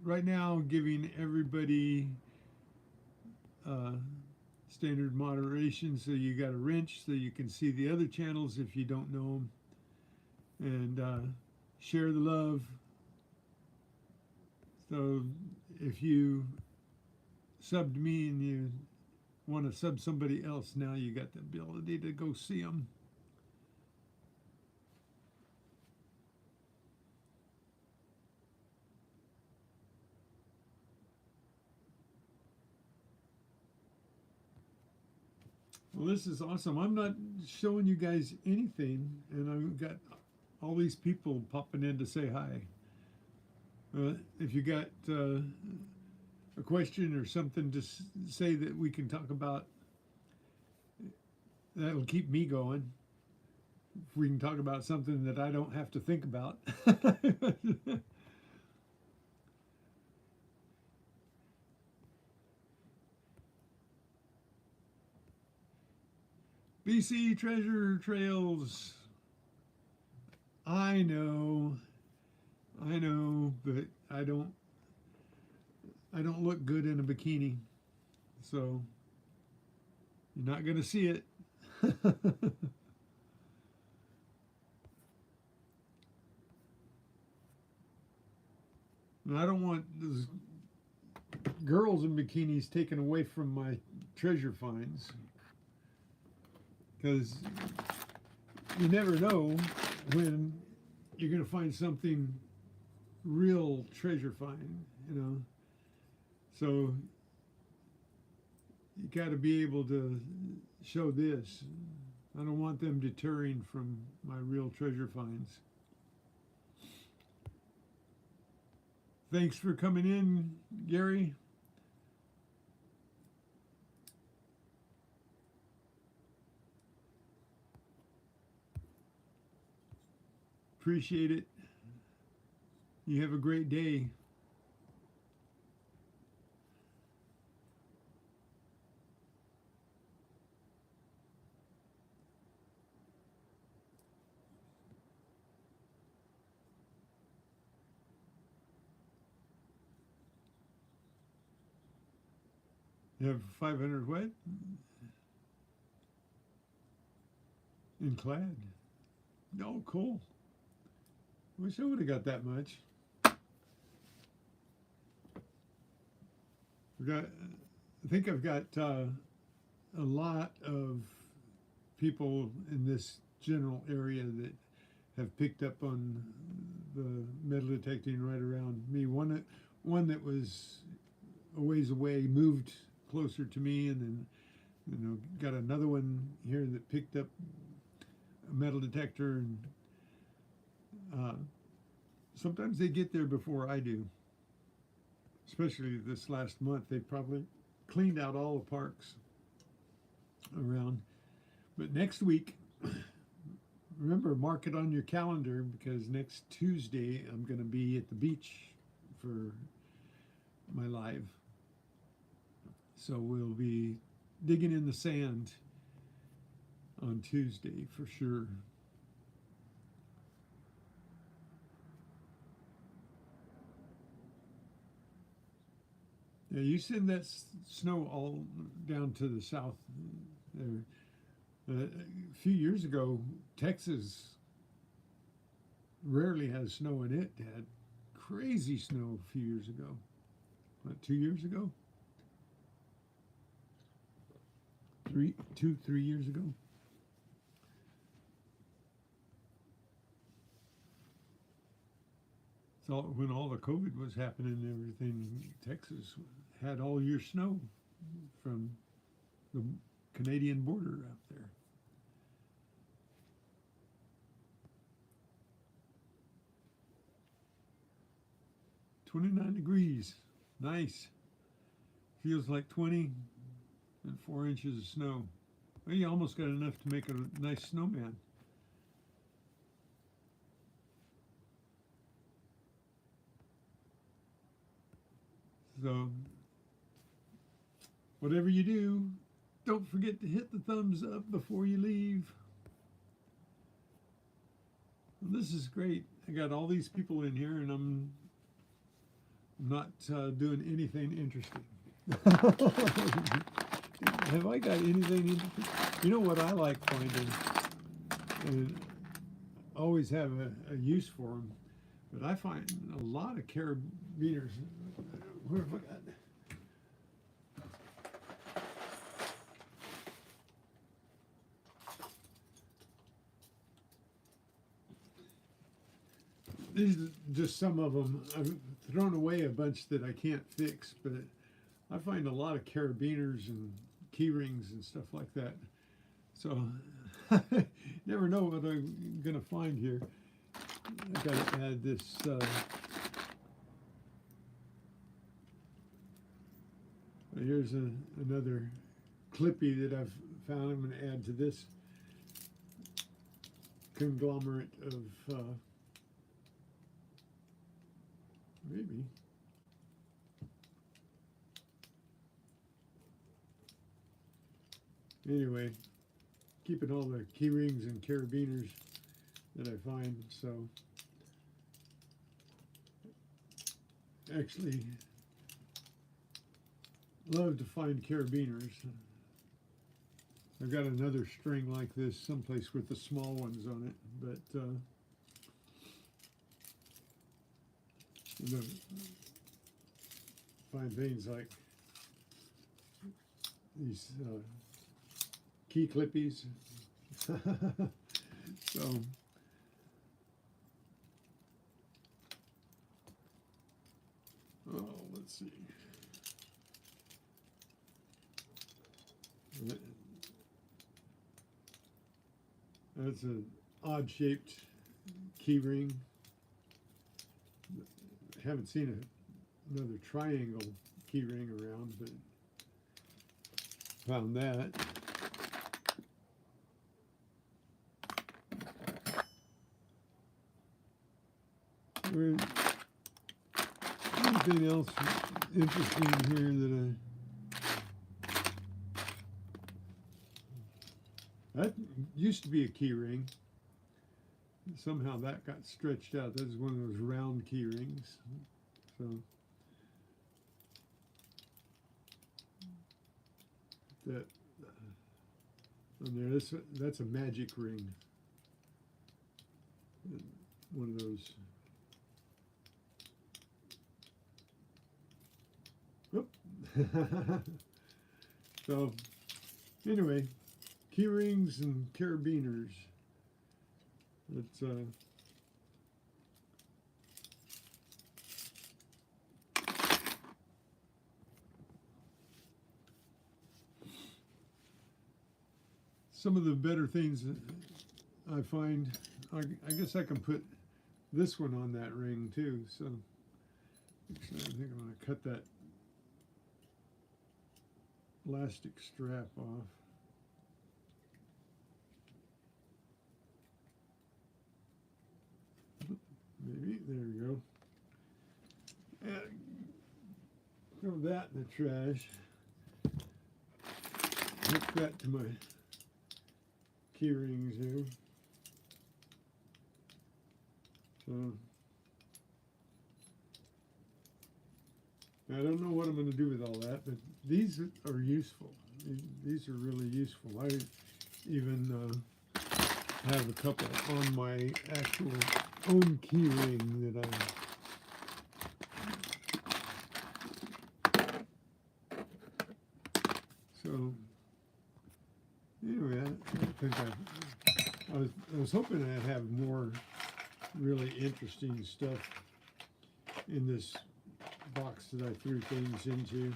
right now giving everybody uh, standard moderation, so you got a wrench so you can see the other channels if you don't know them, and share the love. So if you subbed me and you want to sub somebody else, now you got the ability to go see them. Well, this is awesome. I'm not showing you guys anything, and I've got all these people popping in to say hi. If you got a question or something to say that we can talk about, that'll keep me going. If we can talk about something that I don't have to think about. BC Treasure Trails. I know, but I don't look good in a bikini, so you're not gonna see it. And I don't want those girls in bikinis taken away from my treasure finds, because you never know when you're going to find something real treasure find, you know. So you got to be able to show this. I don't want them deterring from my real treasure finds. Thanks for coming in, Gary. Appreciate it. You have a great day. You have 500 what? In clad. Oh, cool. Wish I would have got that much. I think I've got a lot of people in this general area that have picked up on the metal detecting right around me. One that was a ways away moved closer to me, and then got another one here that picked up a metal detector, and sometimes they get there before I do. Especially this last month, they probably cleaned out all the parks around. But next week, remember, mark it on your calendar, because next Tuesday I'm going to be at the beach for my live. So we'll be digging in the sand on Tuesday for sure. Yeah, you send that snow all down to the south there. A few years ago, Texas rarely has snow, and it had crazy snow a few years ago. What, 2 years ago? 3 years ago? So when all the COVID was happening and everything, Texas had all your snow from the Canadian border out there. -29 degrees. Nice. Feels like 20 and 4 inches of snow. Well, you almost got enough to make a nice snowman. So, whatever you do, don't forget to hit the thumbs up before you leave. Well, this is great. I got all these people in here, and I'm not doing anything interesting. Have I got anything interesting? You know what I like finding, and always have a use for them, but I find a lot of carabiners. Where have I got? These are just some of them. I've thrown away a bunch that I can't fix, but I find a lot of carabiners and key rings and stuff like that. So never know what I'm gonna find here. I gotta add this. Here's another clippy that I've found. I'm gonna add to this conglomerate of maybe. Anyway, keeping all the key rings and carabiners that I find. So actually love to find carabiners. I've got another string like this someplace with the small ones on it, but you know, find things like these key clippies. So let's see. That's an odd shaped key ring. Haven't seen another triangle key ring around, but found that. Anything else interesting here that that used to be a key ring. Somehow that got stretched out. That was one of those round key rings. So that on there, that's a magic ring. One of those. So anyway, key rings and carabiners. It's some of the better things that I find. I guess I can put this one on that ring too. So actually, I think I'm going to cut that elastic strap off. Maybe, there we go. Throw that in the trash. Hook that to my key rings here. So I don't know what I'm going to do with all that, but these are useful. These are really useful. I even have a couple on my actual own key ring that so anyway, I think I was hoping I'd have more really interesting stuff in this box that I threw things into,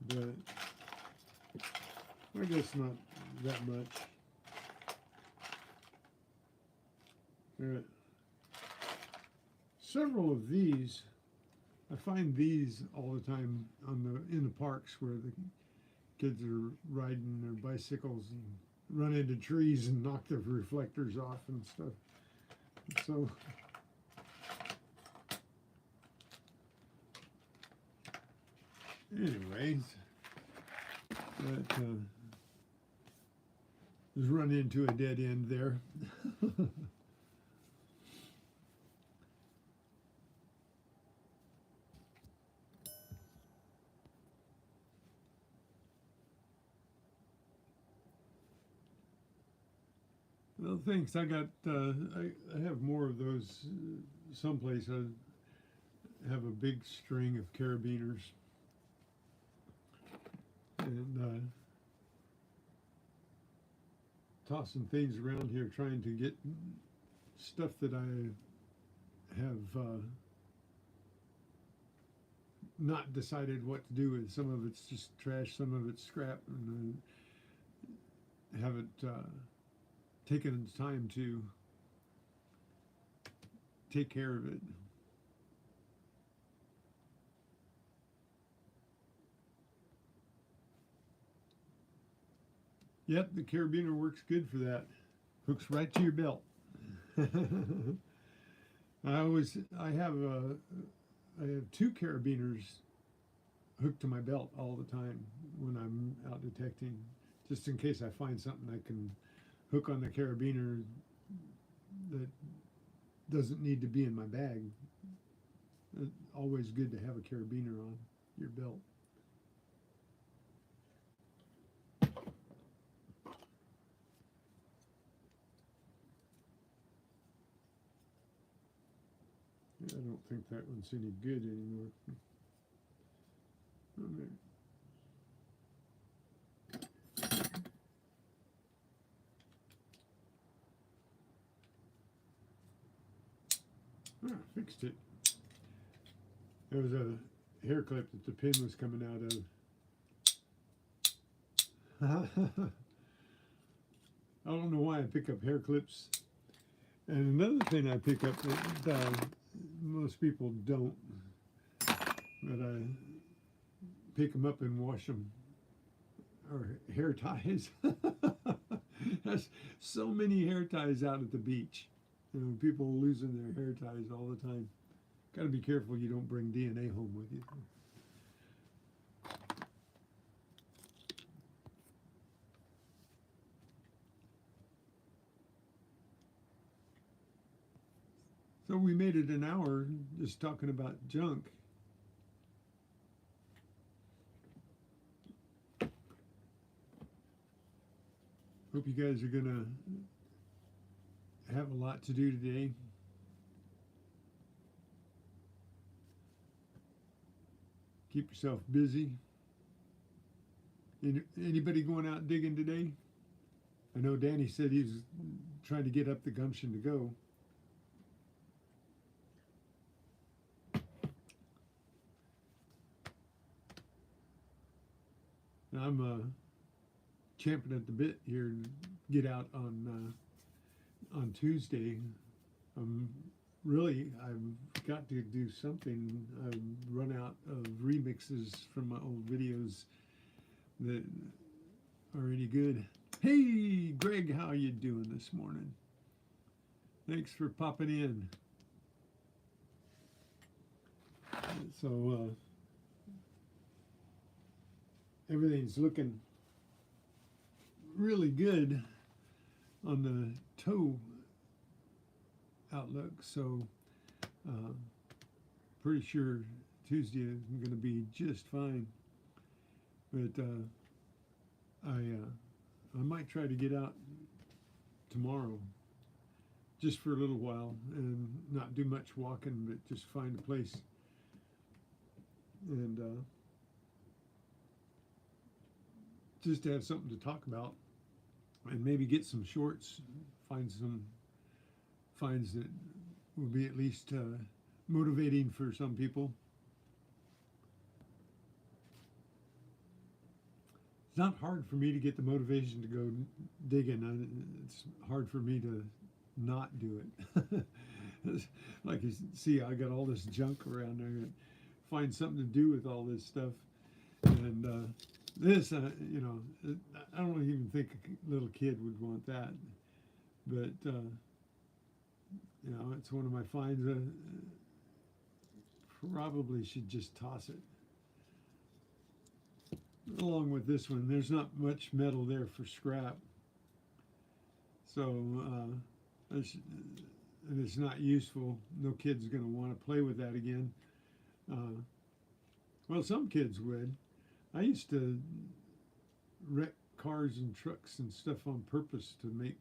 but I guess not that much. Several of these, I find these all the time in the parks where the kids are riding their bicycles and run into trees and knock their reflectors off and stuff. So anyways, that was run into a dead end there. Well, thanks. I got I have more of those someplace. I have a big string of carabiners, and tossing things around here, trying to get stuff that I have not decided what to do with. Some of it's just trash, some of it's scrap, and haven't taken the time to take care of it. Yep, the carabiner works good for that. Hooks right to your belt. I have two carabiners hooked to my belt all the time when I'm out detecting, just in case I find something I can hook on the carabiner that doesn't need to be in my bag. It's always good to have a carabiner on your belt. I don't think that one's any good anymore. Fixed it. There was a hair clip that the pin was coming out of. I don't know why I pick up hair clips. And another thing I pick up that most people don't, but I pick them up and wash them, are hair ties. There's so many hair ties out at the beach. You know, people losing their hair ties all the time. Got to be careful you don't bring DNA home with you. So we made it an hour just talking about junk. Hope you guys are gonna have a lot to do today. Keep yourself busy. Anybody going out digging today? I know Danny said he's trying to get up the gumption to go. I'm champing at the bit here to get out on Tuesday. I've got to do something. I've run out of remixes from my old videos that are any good. Hey, Greg, how you doing this morning? Thanks for popping in. So everything's looking really good on the toe outlook, so pretty sure Tuesday is going to be just fine. But I might try to get out tomorrow just for a little while and not do much walking, but just find a place and just to have something to talk about, and maybe get some shorts, find some finds that will be at least motivating for some people. It's not hard for me to get the motivation to go digging. It's hard for me to not do it. Like you see, I got all this junk around there. Find something to do with all this stuff. And this, you know, I don't even think a little kid would want that. But, you know, it's one of my finds. Probably should just toss it. Along with this one, there's not much metal there for scrap. So, and it's not useful. No kid's going to want to play with that again. Well, some kids would. I used to wreck cars and trucks and stuff on purpose to make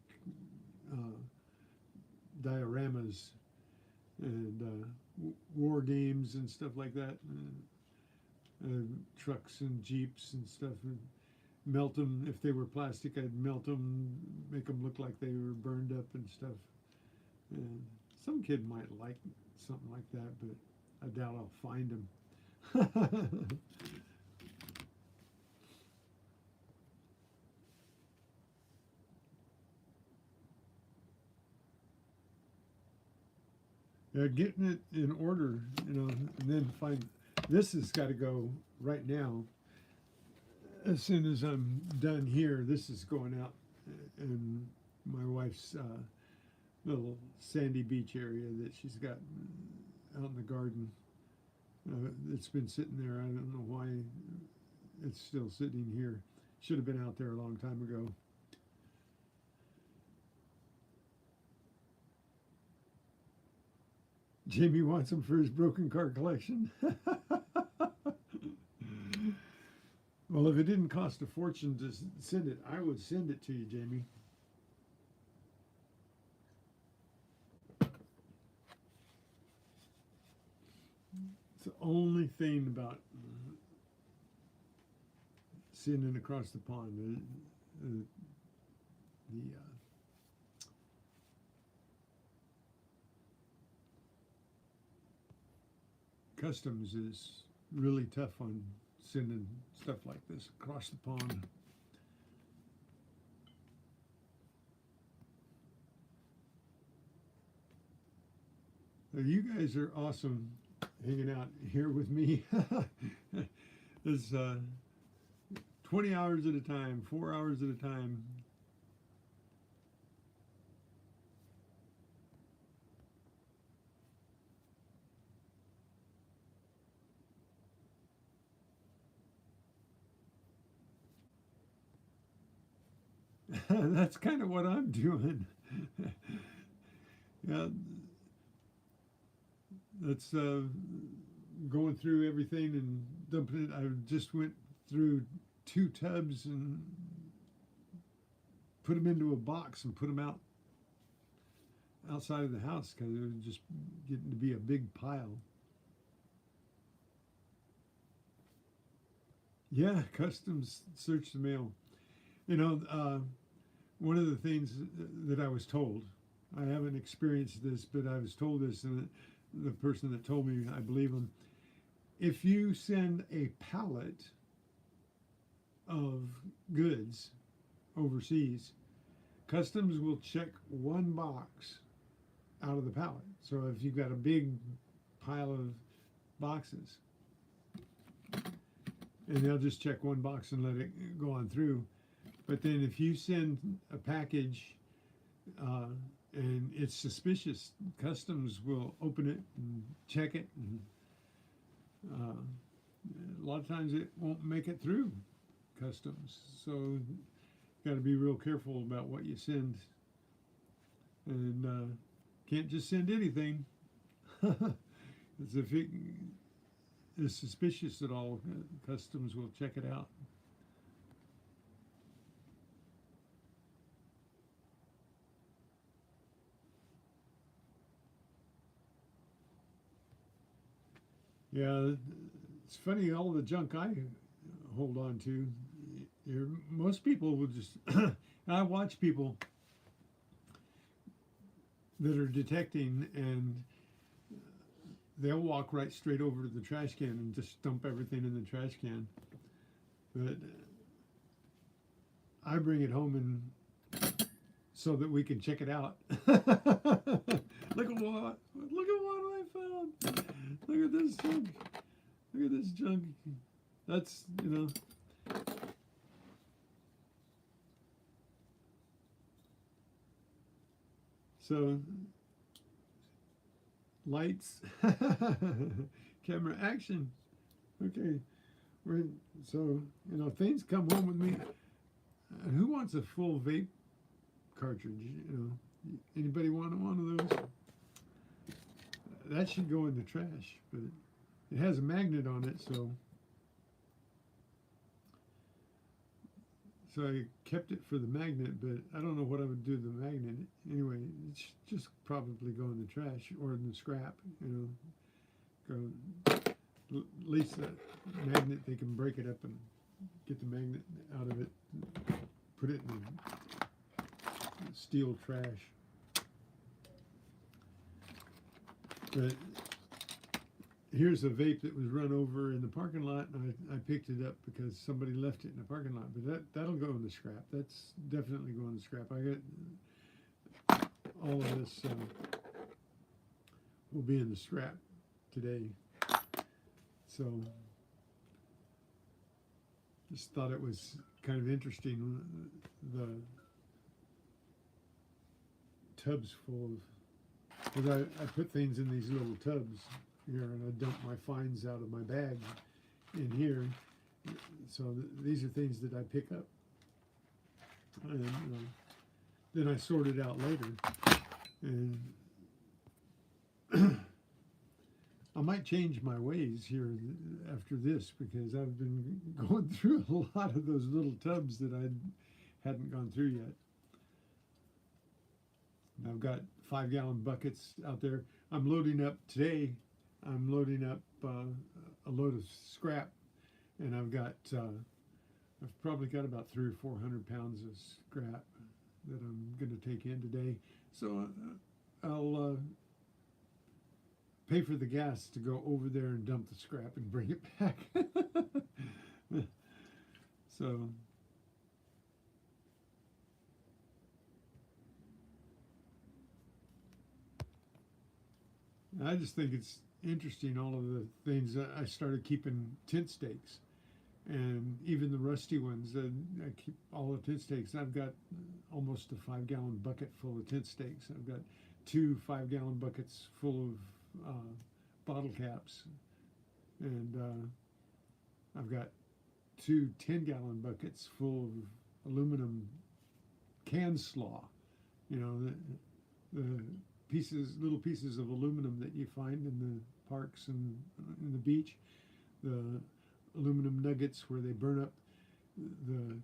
dioramas and war games and stuff like that. Trucks and Jeeps and stuff, and melt them. If they were plastic, I'd melt them, make them look like they were burned up and stuff. And some kid might like something like that, but I doubt I'll find them. getting it in order, and then find this has got to go right now. As soon as I'm done here, this is going out, and my wife's little sandy beach area that she's got out in the garden. It's been sitting there. I don't know why it's still sitting here. Should have been out there a long time ago. Jamie wants them for his broken car collection. Well, if it didn't cost a fortune to send it, I would send it to you, Jamie. It's the only thing about sending across the pond. The customs is really tough on sending stuff like this across the pond. Now, you guys are awesome hanging out here with me. It's 20 hours at a time, 4 hours at a time. That's kind of what I'm doing. Yeah, that's going through everything and dumping it. I just went through 2 tubs and put them into a box and put them outside of the house because it was just getting to be a big pile. Yeah, customs search the mail. One of the things that I was told, I haven't experienced this, but I was told this, and the person that told me, I believe him. If you send a pallet of goods overseas, customs will check one box out of the pallet. So if you've got a big pile of boxes, and they'll just check one box and let it go on through. But then if you send a package and it's suspicious, customs will open it and check it. And a lot of times it won't make it through customs. So you got to be real careful about what you send. And can't just send anything. As if it is suspicious at all, customs will check it out. Yeah, it's funny, all the junk I hold on to. Most people will just, I watch people that are detecting and they'll walk right straight over to the trash can and just dump everything in the trash can. But I bring it home and so that we can check it out. Look at what I found. Look at this junk. Look at this junk. That's, So, lights, camera, action. Okay, so things come home with me. Who wants a full vape cartridge? Anybody want one of those? That should go in the trash, but it has a magnet on it, so I kept it for the magnet, but I don't know what I would do to the magnet. Anyway, it's just probably go in the trash or in the scrap, go, at least the magnet, they can break it up and get the magnet out of it, put it in the steel trash. But here's a vape that was run over in the parking lot, and I picked it up because somebody left it in the parking lot. But that'll go in the scrap. That's definitely going in the scrap. I got all of this will be in the scrap today. So just thought it was kind of interesting, the tubs full of, because I put things in these little tubs here, and I dump my finds out of my bag in here. So these are things that I pick up, and then I sort it out later. And I might change my ways here after this, because I've been going through a lot of those little tubs that I hadn't gone through yet. And I've got 5-gallon buckets out there. I'm loading up today. I'm loading up a load of scrap, and I've probably got about 300 or 400 pounds of scrap that I'm going to take in today. So I'll pay for the gas to go over there and dump the scrap and bring it back. So I just think it's interesting, all of the things. I started keeping tent stakes, and even the rusty ones. I keep all the tent stakes. I've got almost a 5-gallon bucket full of tent stakes. I've got 2 5-gallon buckets full of bottle caps, and I've got 2 10-gallon buckets full of aluminum can slaw. You know, the little pieces of aluminum that you find in the parks and in the beach, the aluminum nuggets where they burn up the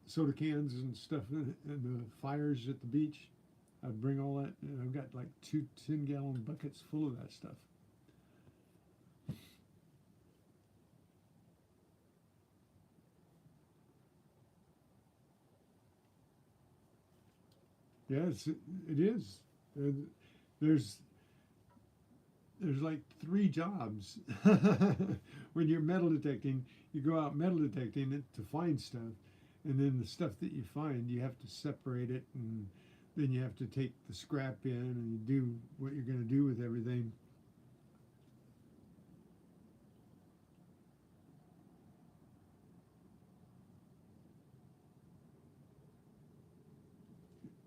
soda cans and stuff, and the fires at the beach. I'd bring all that, and I've got like 2 10-gallon buckets full of that stuff. Yes, it is. There's like 3 jobs. When you're metal detecting, you go out metal detecting it to find stuff, and then the stuff that you find, you have to separate it, and then you have to take the scrap in, and you do what you're going to do with everything.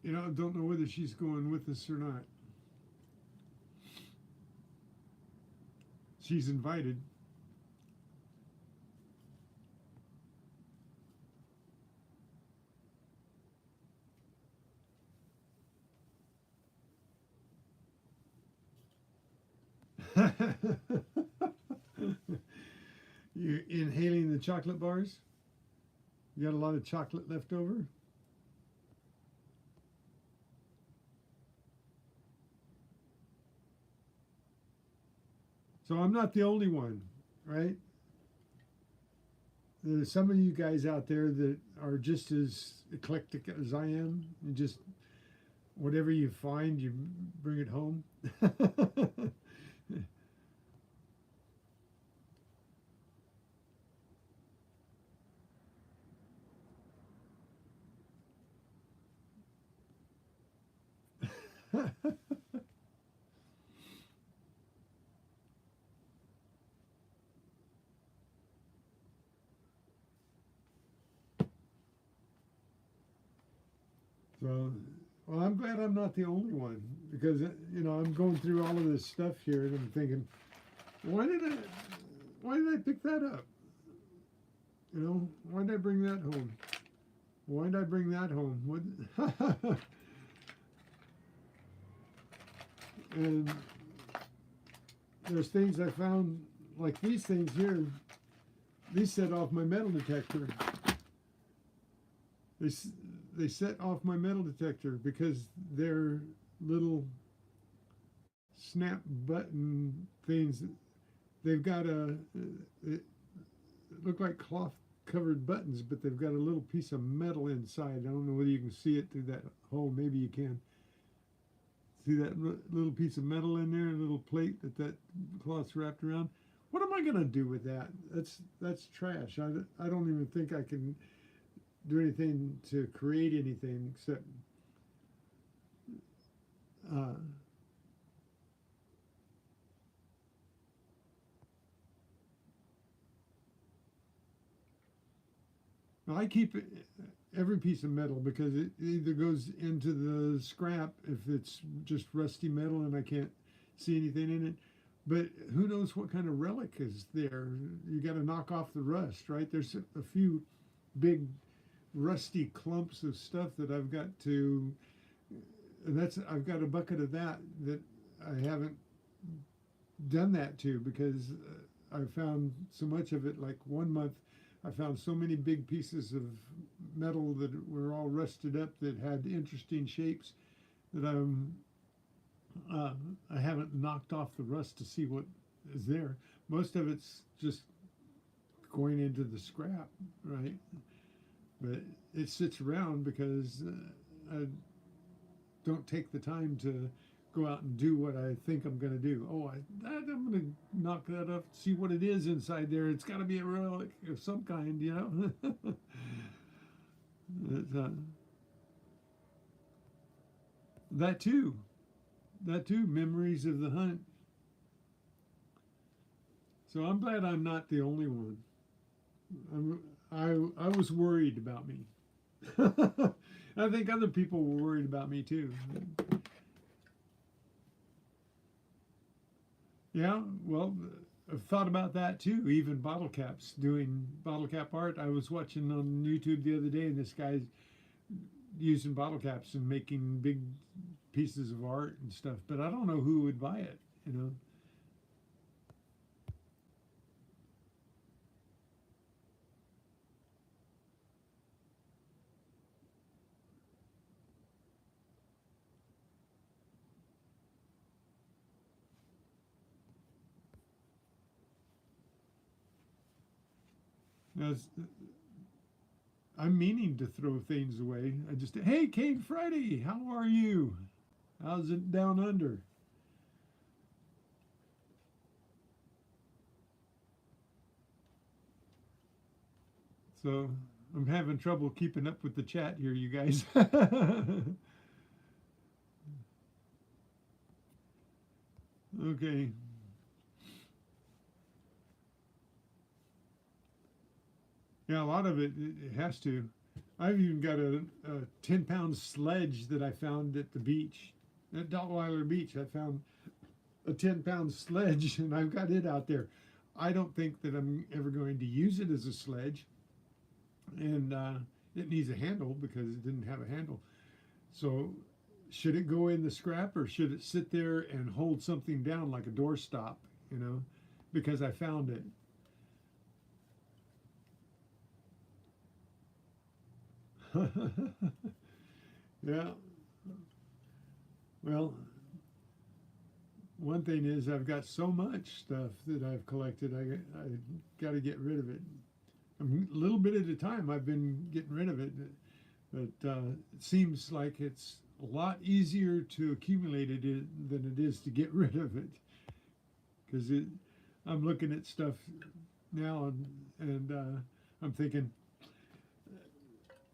You know, I don't know whether she's going with us or not. She's invited. You inhaling the chocolate bars? You got a lot of chocolate left over? So I'm not the only one, right? There's some of you guys out there that are just as eclectic as I am. You just, whatever you find, you bring it home. So, well, I'm glad I'm not the only one, because I'm going through all of this stuff here, and I'm thinking, why did I pick that up? Why did I bring that home? Why did I bring that home? What? And there's things I found, like these things here. These set off my metal detector. They set off my metal detector because they're little snap button things. They've got it look like cloth covered buttons, but they've got a little piece of metal inside. I don't know whether you can see it through that hole. Maybe you can. See that little piece of metal in there, a little plate that cloth's wrapped around? What am I going to do with that? That's trash. I don't even think I can do anything to create anything except I keep every piece of metal because it either goes into the scrap if it's just rusty metal and I can't see anything in it. But who knows what kind of relic is there? You got to knock off the rust, right? There's a few big rusty clumps of stuff that I've got to. And that's I've got a bucket of that I haven't done that to because I found so much of it. Like one month, I found so many big pieces of metal that were all rusted up that had interesting shapes that I haven't knocked off the rust to see what is there. Most of it's just going into the scrap, right? But it sits around because I don't take the time to go out and do what I think I'm going to do. Oh, I'm going to knock that up, see what it is inside there. It's got to be a relic of some kind, you know. That too, memories of the hunt. So I'm glad I'm not the only one. I was worried about me. I think other people were worried about me too. Yeah, well, I've thought about that too. Even bottle caps, doing bottle cap art. I was watching on YouTube the other day, and this guy's using bottle caps and making big pieces of art and stuff. But I don't know who would buy it, you know. As I'm meaning to throw things away. I just, hey, Kate Friday, how are you? How's it down under? So I'm having trouble keeping up with the chat here, you guys. Okay. Yeah, a lot of it has to. I've even got a 10-pound sledge that I found at the beach, at Daltweiler Beach. I found a 10-pound sledge, and I've got it out there. I don't think that I'm ever going to use it as a sledge, and it needs a handle because it didn't have a handle. So, should it go in the scrap or should it sit there and hold something down like a doorstop? You know, because I found it. Yeah. Well, one thing is I've got so much stuff that I've collected. I got to get rid of it. A little bit at a time. I've been getting rid of it, but it seems like it's a lot easier to accumulate it than it is to get rid of it. Because I'm looking at stuff now and I'm thinking,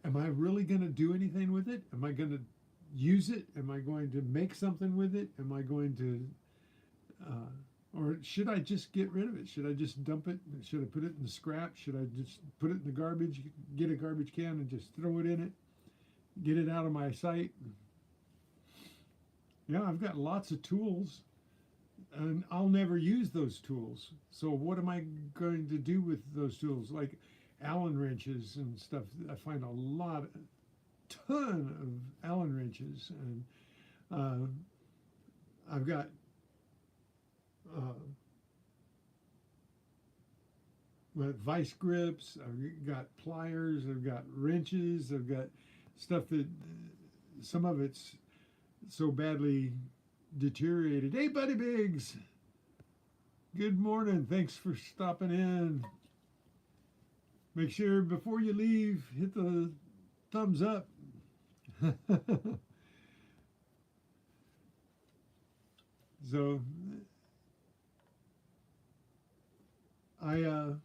am I really going to do anything with it? Am I going to use it? Am I going to make something with it? Am I going to, or should I just get rid of it? Should I just dump it? Should I put it in the scrap? Should I just put it in the garbage, get a garbage can and just throw it in it, get it out of my sight? Yeah, I've got lots of tools and I'll never use those tools. So what am I going to do with those tools? Like Allen wrenches and stuff. I find a ton of Allen wrenches, and I've got vice grips. I've got pliers. I've got wrenches. I've got stuff that some of it's so badly deteriorated. Hey, Buddy Biggs. Good morning. Thanks for stopping in. Make sure before you leave, hit the thumbs up. So I've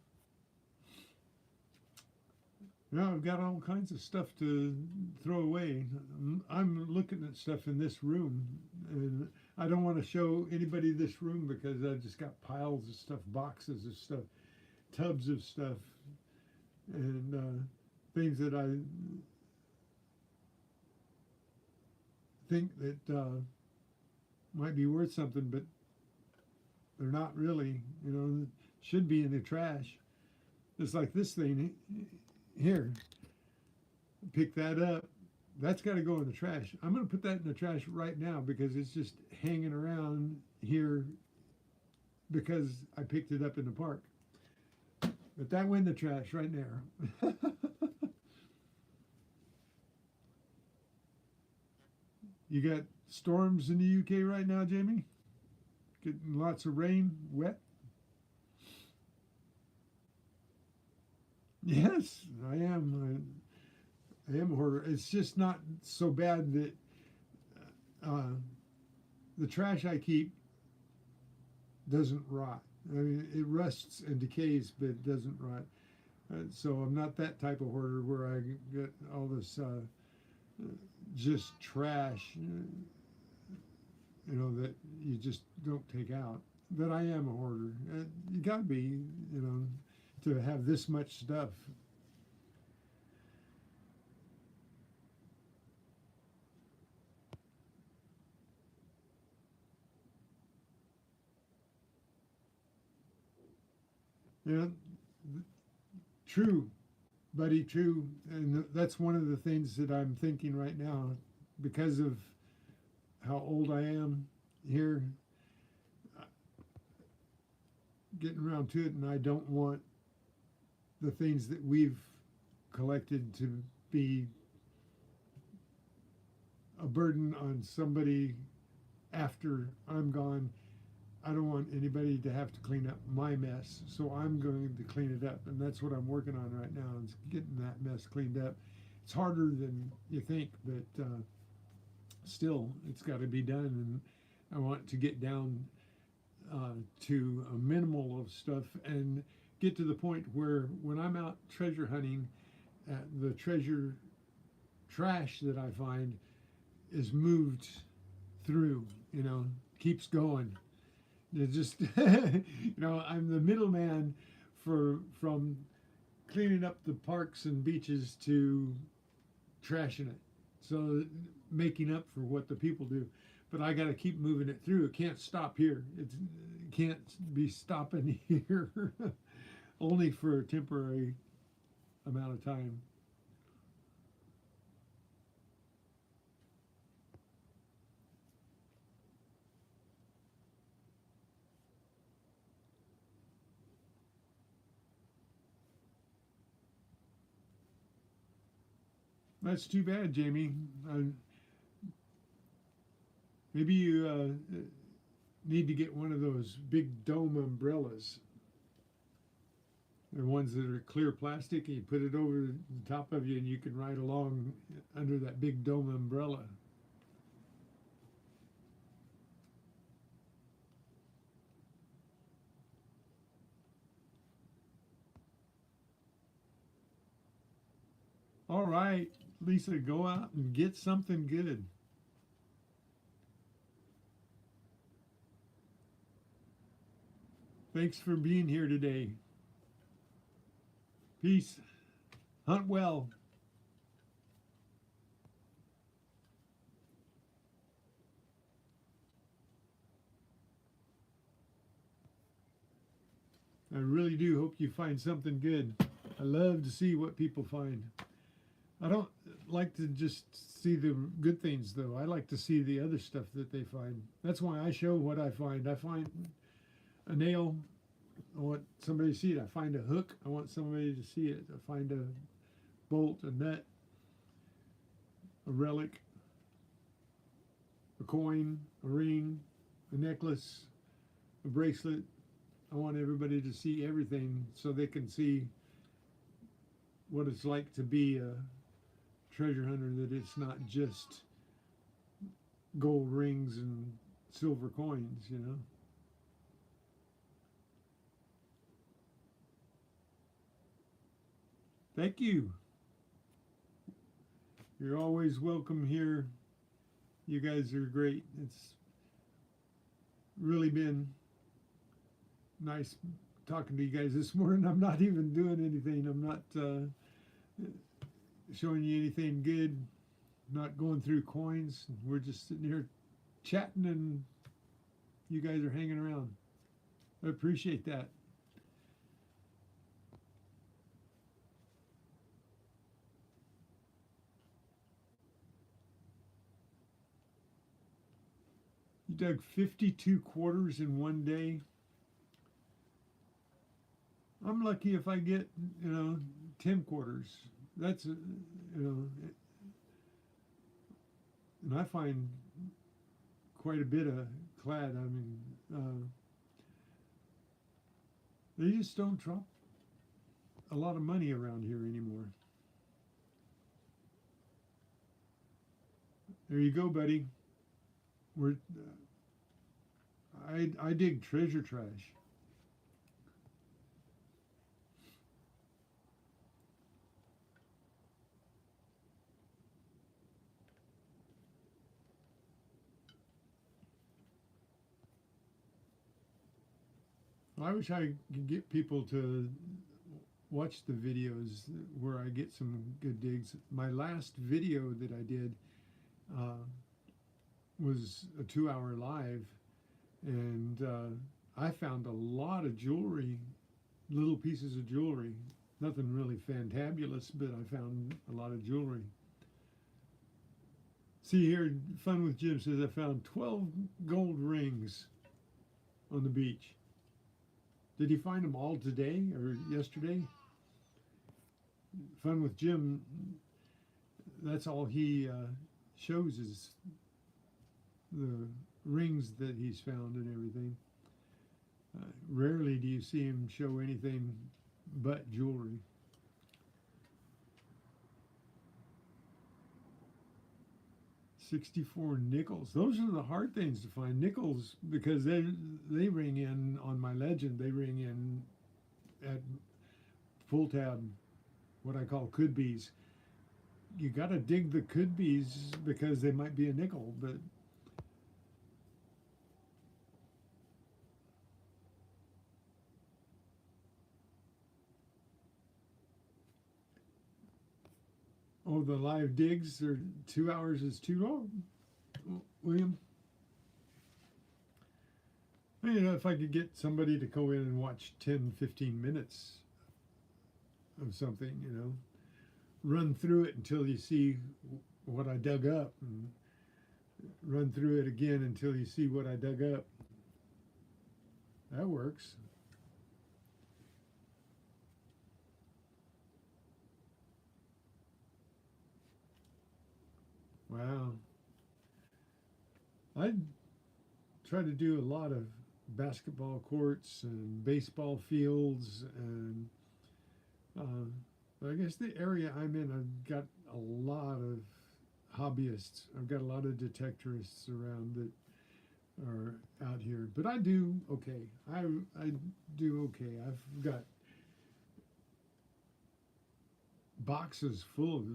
got all kinds of stuff to throw away. I'm looking at stuff in this room, and I don't want to show anybody this room because I've just got piles of stuff, boxes of stuff, tubs of stuff, and things that I think that might be worth something, but they're not really. You know, should be in the trash. Just like this thing here. Pick that up. That's got to go in the trash. I'm going to put that in the trash right now because it's just hanging around here because I picked it up in the park. But that went in the trash right there. You got storms in the UK right now, Jamie? Getting lots of rain, wet? Yes, I am. I am a hoarder. It's just not so bad that uh, the trash I keep doesn't rot. I mean, it rusts and decays, but it doesn't rot. So I'm not that type of hoarder where I get all this just trash, that you just don't take out. But I am a hoarder. You got to be, to have this much stuff. Yeah, true, buddy, true. And that's one of the things that I'm thinking right now because of how old I am here, getting around to it, and I don't want the things that we've collected to be a burden on somebody after I'm gone. I don't want anybody to have to clean up my mess, so I'm going to clean it up, and that's what I'm working on right now, is getting that mess cleaned up. It's harder than you think, but still, it's got to be done, and I want to get down to a minimal of stuff and get to the point where when I'm out treasure hunting, the treasure trash that I find is moved through, keeps going. It just, I'm the middleman from cleaning up the parks and beaches to trashing it. So making up for what the people do. But I got to keep moving it through. It can't stop here. It can't be stopping here only for a temporary amount of time. That's too bad, Jamie. Maybe you need to get one of those big dome umbrellas. They're ones that are clear plastic, and you put it over the top of you, and you can ride along under that big dome umbrella. All right, Lisa, go out and get something good. Thanks for being here today. Peace. Hunt well. I really do hope you find something good. I love to see what people find. I don't like to just see the good things, though. I like to see the other stuff that they find. That's why I show what I find. I find a nail, I want somebody to see it. I find a hook, I want somebody to see it. I find a bolt, a nut, a relic, a coin, a ring, a necklace, a bracelet. I want everybody to see everything so they can see what it's like to be a treasure hunter, that it's not just gold rings and silver coins, Thank you. You're always welcome here. You guys are great. It's really been nice talking to you guys this morning. I'm not even doing anything. I'm not showing you anything good, not going through coins. We're just sitting here chatting and you guys are hanging around. I appreciate that. You dug 52 quarters in one day. I'm lucky if I get, 10 quarters. That's, and I find quite a bit of clad. I mean, they just don't drop a lot of money around here anymore. There you go, buddy. We're, I dig treasure trash. I wish I could get people to watch the videos where I get some good digs. My last video that I did uh, was a 2 hour live, and I found a lot of jewelry, little pieces of jewelry. Nothing really fantabulous, but I found a lot of jewelry. See here, Fun with Jim says I found 12 gold rings on the beach. Did he find them all today or yesterday? Fun with Jim, that's all he shows is the rings that he's found and everything. Rarely do you see him show anything but jewelry. $64 nickels. Those are the hard things to find. Nickels, because they ring in on my legend. They ring in at full tab, what I call could be's. You got to dig the could be's because they might be a nickel, but oh, the live digs are 2 hours is too long, William. If I could get somebody to go in and watch 10, 15 minutes of something, run through it until you see what I dug up, and run through it again until you see what I dug up. That works. Wow. I try to do a lot of basketball courts and baseball fields, and I guess the area I'm in, I've got a lot of hobbyists. I've got a lot of detectorists around that are out here, but I do okay. I do okay. I've got boxes full of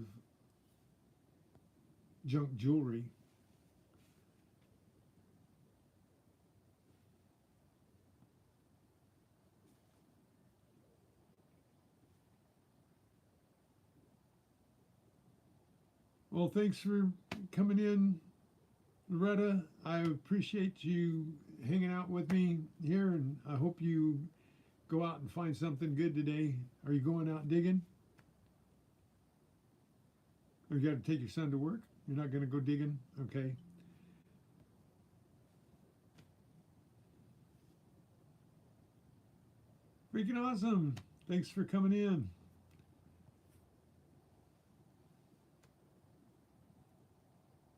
junk jewelry. Well, thanks for coming in, Loretta. I appreciate you hanging out with me here, and I hope you go out and find something good today. Are you going out digging? Or you got to take your son to work? You're not going to go digging? Okay. Freaking awesome. Thanks for coming in.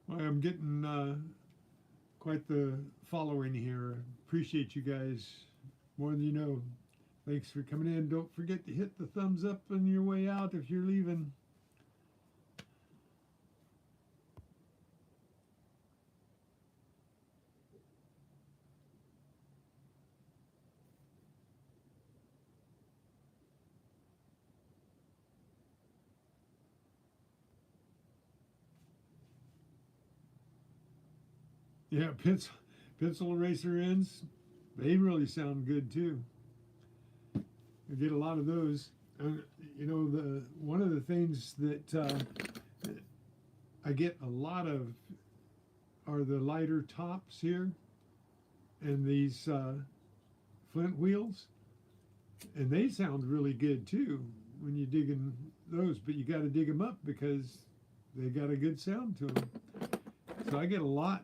Well, I'm getting quite the following here. Appreciate you guys more than you know. Thanks for coming in. Don't forget to hit the thumbs up on your way out if you're leaving. Yeah, pencil eraser ends, they really sound good too. I get a lot of those. Uh, the one of the things that I get a lot of are the lighter tops here and these flint wheels, and they sound really good too when you dig in those. But you got to dig them up because they got a good sound to them. So I get a lot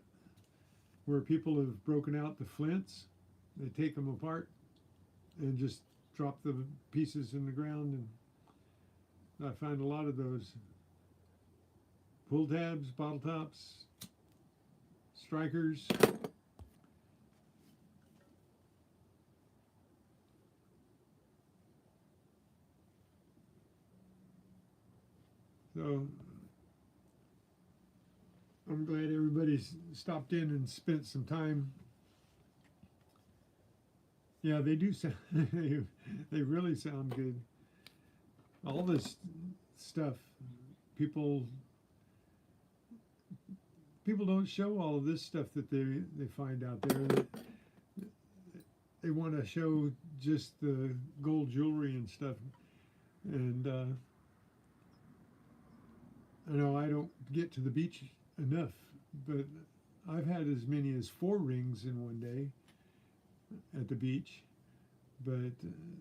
where people have broken out the flints, they take them apart and just drop the pieces in the ground, and I find a lot of those pull tabs, bottle tops, strikers. So I'm glad everybody's stopped in and spent some time. Yeah, they do sound, they really sound good. All this stuff, people people don't show all of this stuff that they find out there. They want to show just the gold jewelry and stuff. And I know I don't get to the beach enough, but I've had as many as 4 rings in one day at the beach. But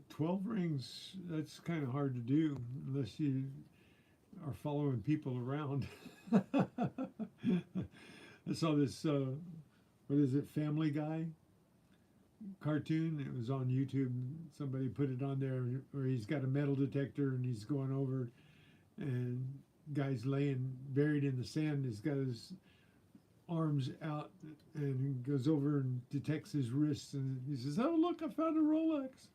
12 rings, that's kind of hard to do unless you are following people around. I saw this, what is it, Family Guy cartoon. It was on YouTube. Somebody put it on there where he's got a metal detector and he's going over, and guy's laying buried in the sand. He's got his arms out and he goes over and detects his wrists, and he says, "Oh, look, I found a Rolex.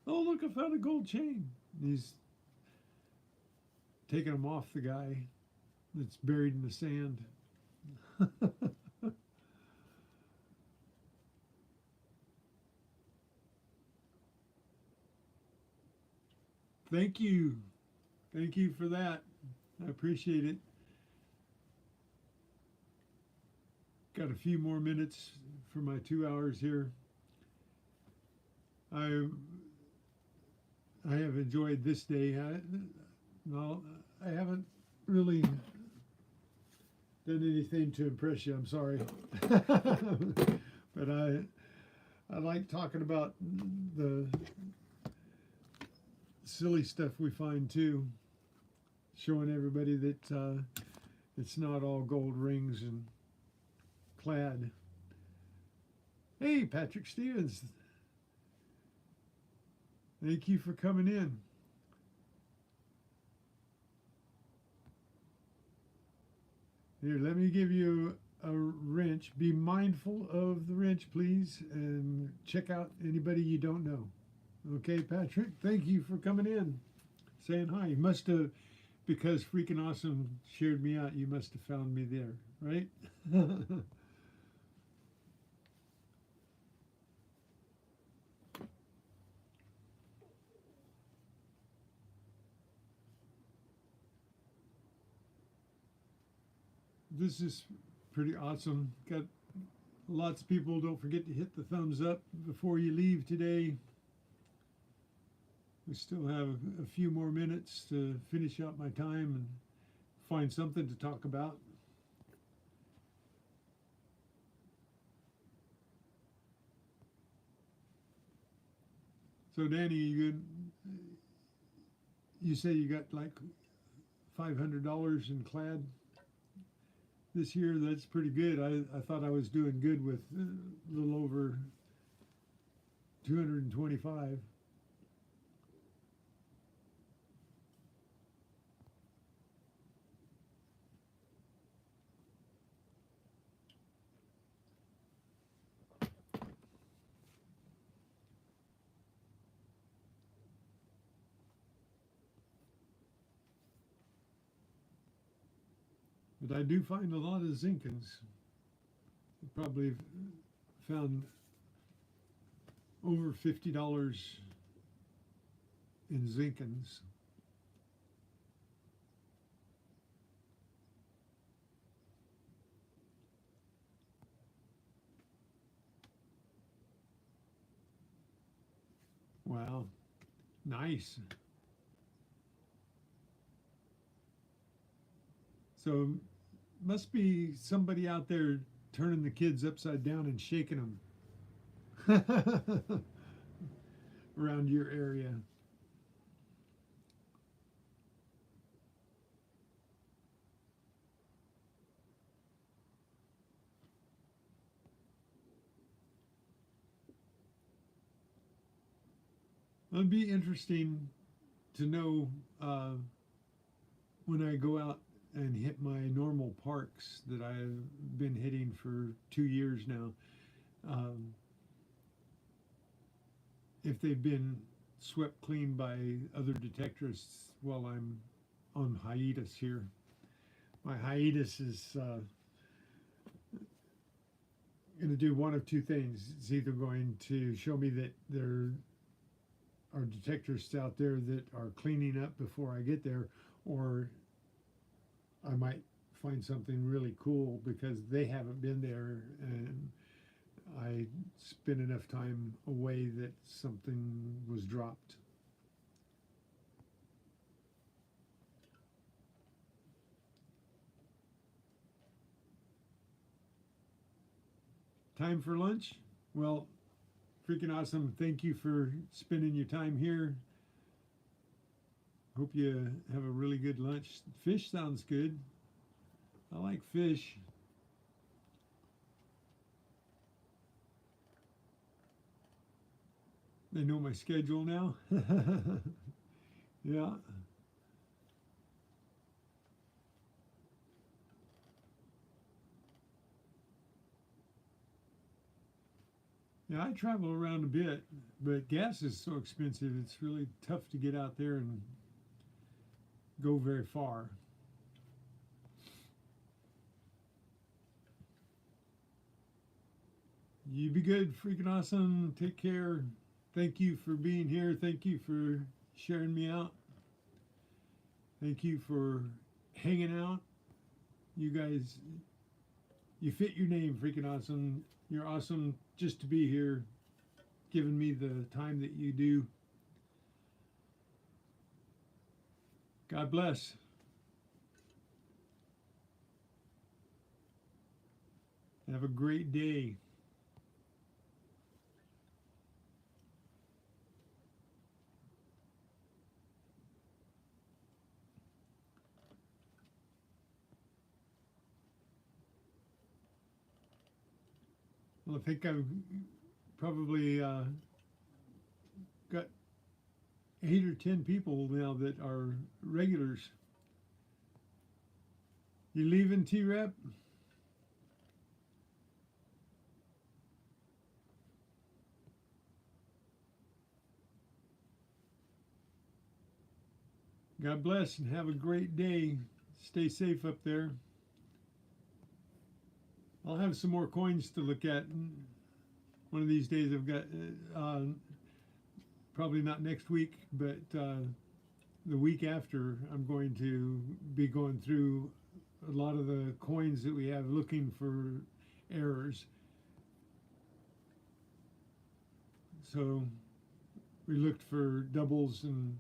Oh, look, I found a gold chain." And he's taking them off the guy that's buried in the sand. Thank you. Thank you for that. I appreciate it. Got a few more minutes for my 2 hours here. I I have enjoyed this day. Well, I haven't really done anything to impress you. I'm sorry, but I like talking about the silly stuff we find too, showing everybody that it's not all gold rings and clad. Hey, Patrick Stevens, thank you for coming in. Here, let me give you a wrench. Be mindful of the wrench, please, and check out anybody you don't know. Okay, Patrick, thank you for coming in, saying hi. You must have, because Freaking Awesome shared me out, you must have found me there, right? This is pretty awesome. Got lots of people. Don't forget to hit the thumbs up before you leave today. We still have a few more minutes to finish up my time and find something to talk about. So, Danny, you say you got like $500 in clad this year. That's pretty good. I thought I was doing good with a little over 225. But I do find a lot of Zinkins. Probably found over $50 in Zinkins. Wow, nice. So must be somebody out there turning the kids upside down and shaking them around your area. It'd be interesting to know when I go out and hit my normal parks that I've been hitting for 2 years now, um, if they've been swept clean by other detectorists while I'm on hiatus here. My hiatus is going to do one of two things. It's either going to show me that there are detectorists out there that are cleaning up before I get there, or I might find something really cool because they haven't been there and I spent enough time away that something was dropped. Time for lunch? Well, freaking awesome. Thank you for spending your time here. Hope you have a really good lunch. Fish sounds good. I like fish. They know my schedule now. Yeah. Yeah, I travel around a bit, but gas is so expensive, it's really tough to get out there and go very far. You be good, freaking awesome. Take care. Thank you for being here. Thank you for sharing me out. Thank you for hanging out. You guys, you fit your name, freaking awesome. You're awesome just to be here, giving me the time that you do. God bless. Have a great day. Well, I think I've probably got 8 or 10 people now that are regulars. You leaving, T-Rep? God bless and have a great day. Stay safe up there. I'll have some more coins to look at. One of these days I've got, probably not next week, but the week after, I'm going to be going through a lot of the coins that we have looking for errors. So we looked for doubles and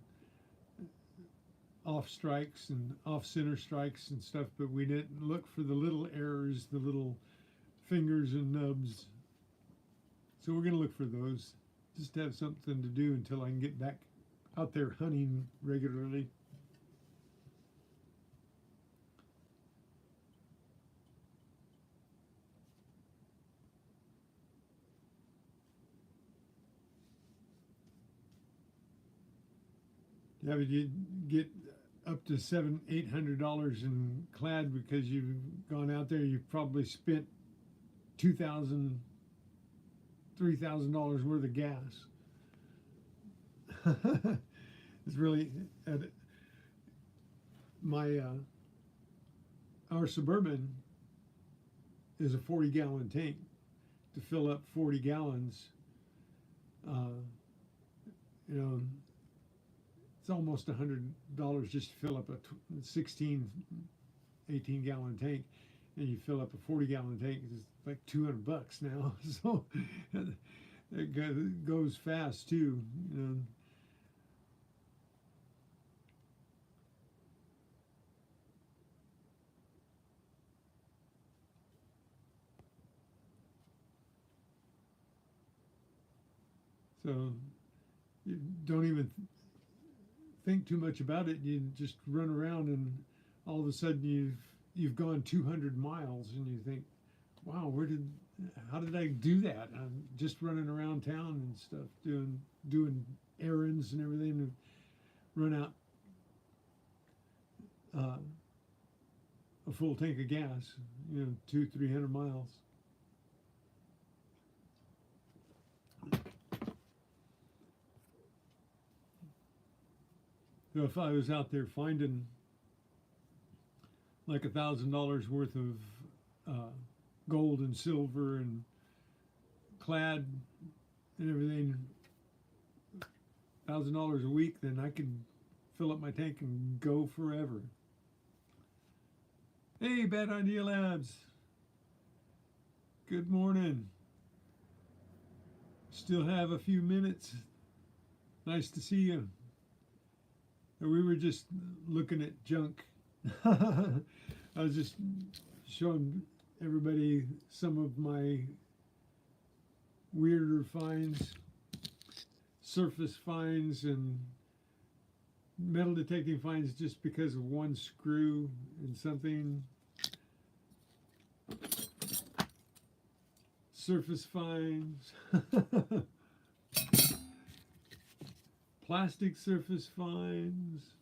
off strikes and off center strikes and stuff, but we didn't look for the little errors, the little fingers and nubs. So we're going to look for those, just to have something to do until I can get back out there hunting regularly. Yeah, but you get up to $700-800 in clad because you've gone out there. You've probably spent $2,000-3,000 worth of gas. It's really my our Suburban is a 40-gallon tank. To fill up 40 gallons, uh, you know, it's almost $100 just to fill up a 16, 18-gallon tank, and you fill up a 40-gallon tank. It's like $200 now. So it goes fast too. You know. So you don't even think too much about it. You just run around, and all of a sudden you've gone 200 miles, and you think, wow, how did I do that? I'm just running around town and stuff, doing errands and everything, and run out uh, a full tank of gas, 200-300 miles. So if I was out there finding like $1,000 worth of uh, gold and silver and clad and everything, $1,000 a week, then I could fill up my tank and go forever. Hey, Bad Idea Labs. Good morning. Still have a few minutes. Nice to see you. We were just looking at junk. I was just showing everybody some of my weirder finds, surface finds, and metal detecting finds just because of one screw and something. Surface finds. Plastic surface finds.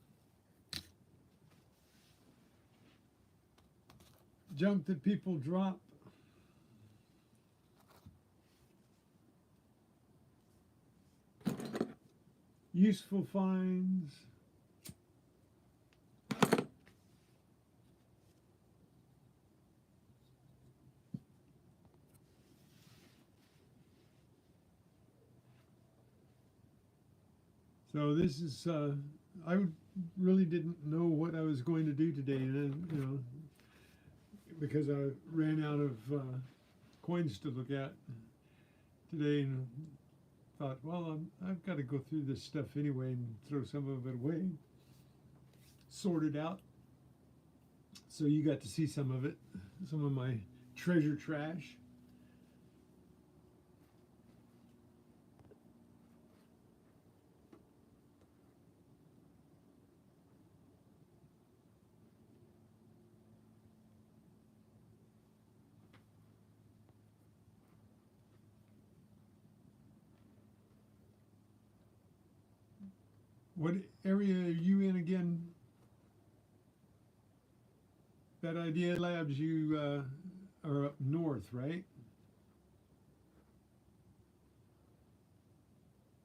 Junk that people drop. Useful finds. So this is, I really didn't know what I was going to do today, and because I ran out of coins to look at today, and thought, well, I've got to go through this stuff anyway and throw some of it away, sort it out. So you got to see some of it, some of my treasure trash. What area are you in again? That Idea Labs, you are up north, right?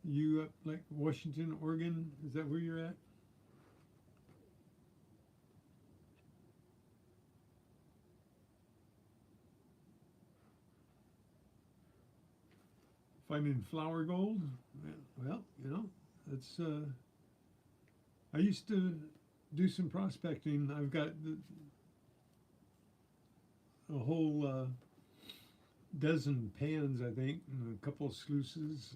You up like Washington, Oregon? Is that where you're at? Finding flower gold? Well, that's. I used to do some prospecting. I've got a whole dozen pans, I think, and a couple of sluices.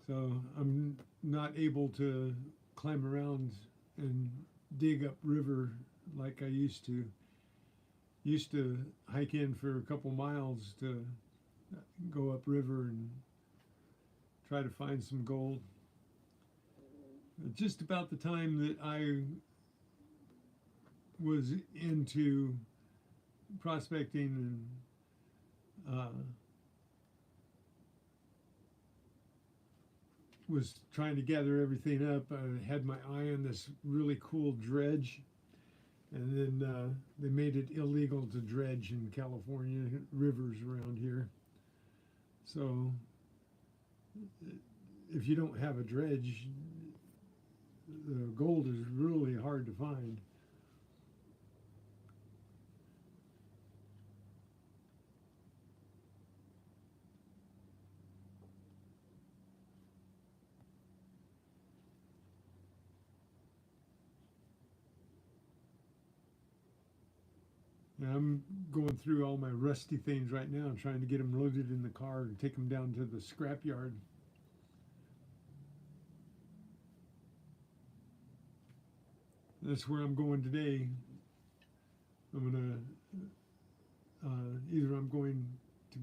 So I'm not able to climb around and dig up river like I used to. Used to hike in for a couple miles to go up river and try to find some gold. Just about the time that I was into prospecting and was trying to gather everything up, I had my eye on this really cool dredge, and then they made it illegal to dredge in California rivers around here. So if you don't have a dredge, the gold is really hard to find. And I'm going through all my rusty things right now, trying to get them loaded in the car and take them down to the scrap yard. That's where I'm going today. I'm gonna either I'm going to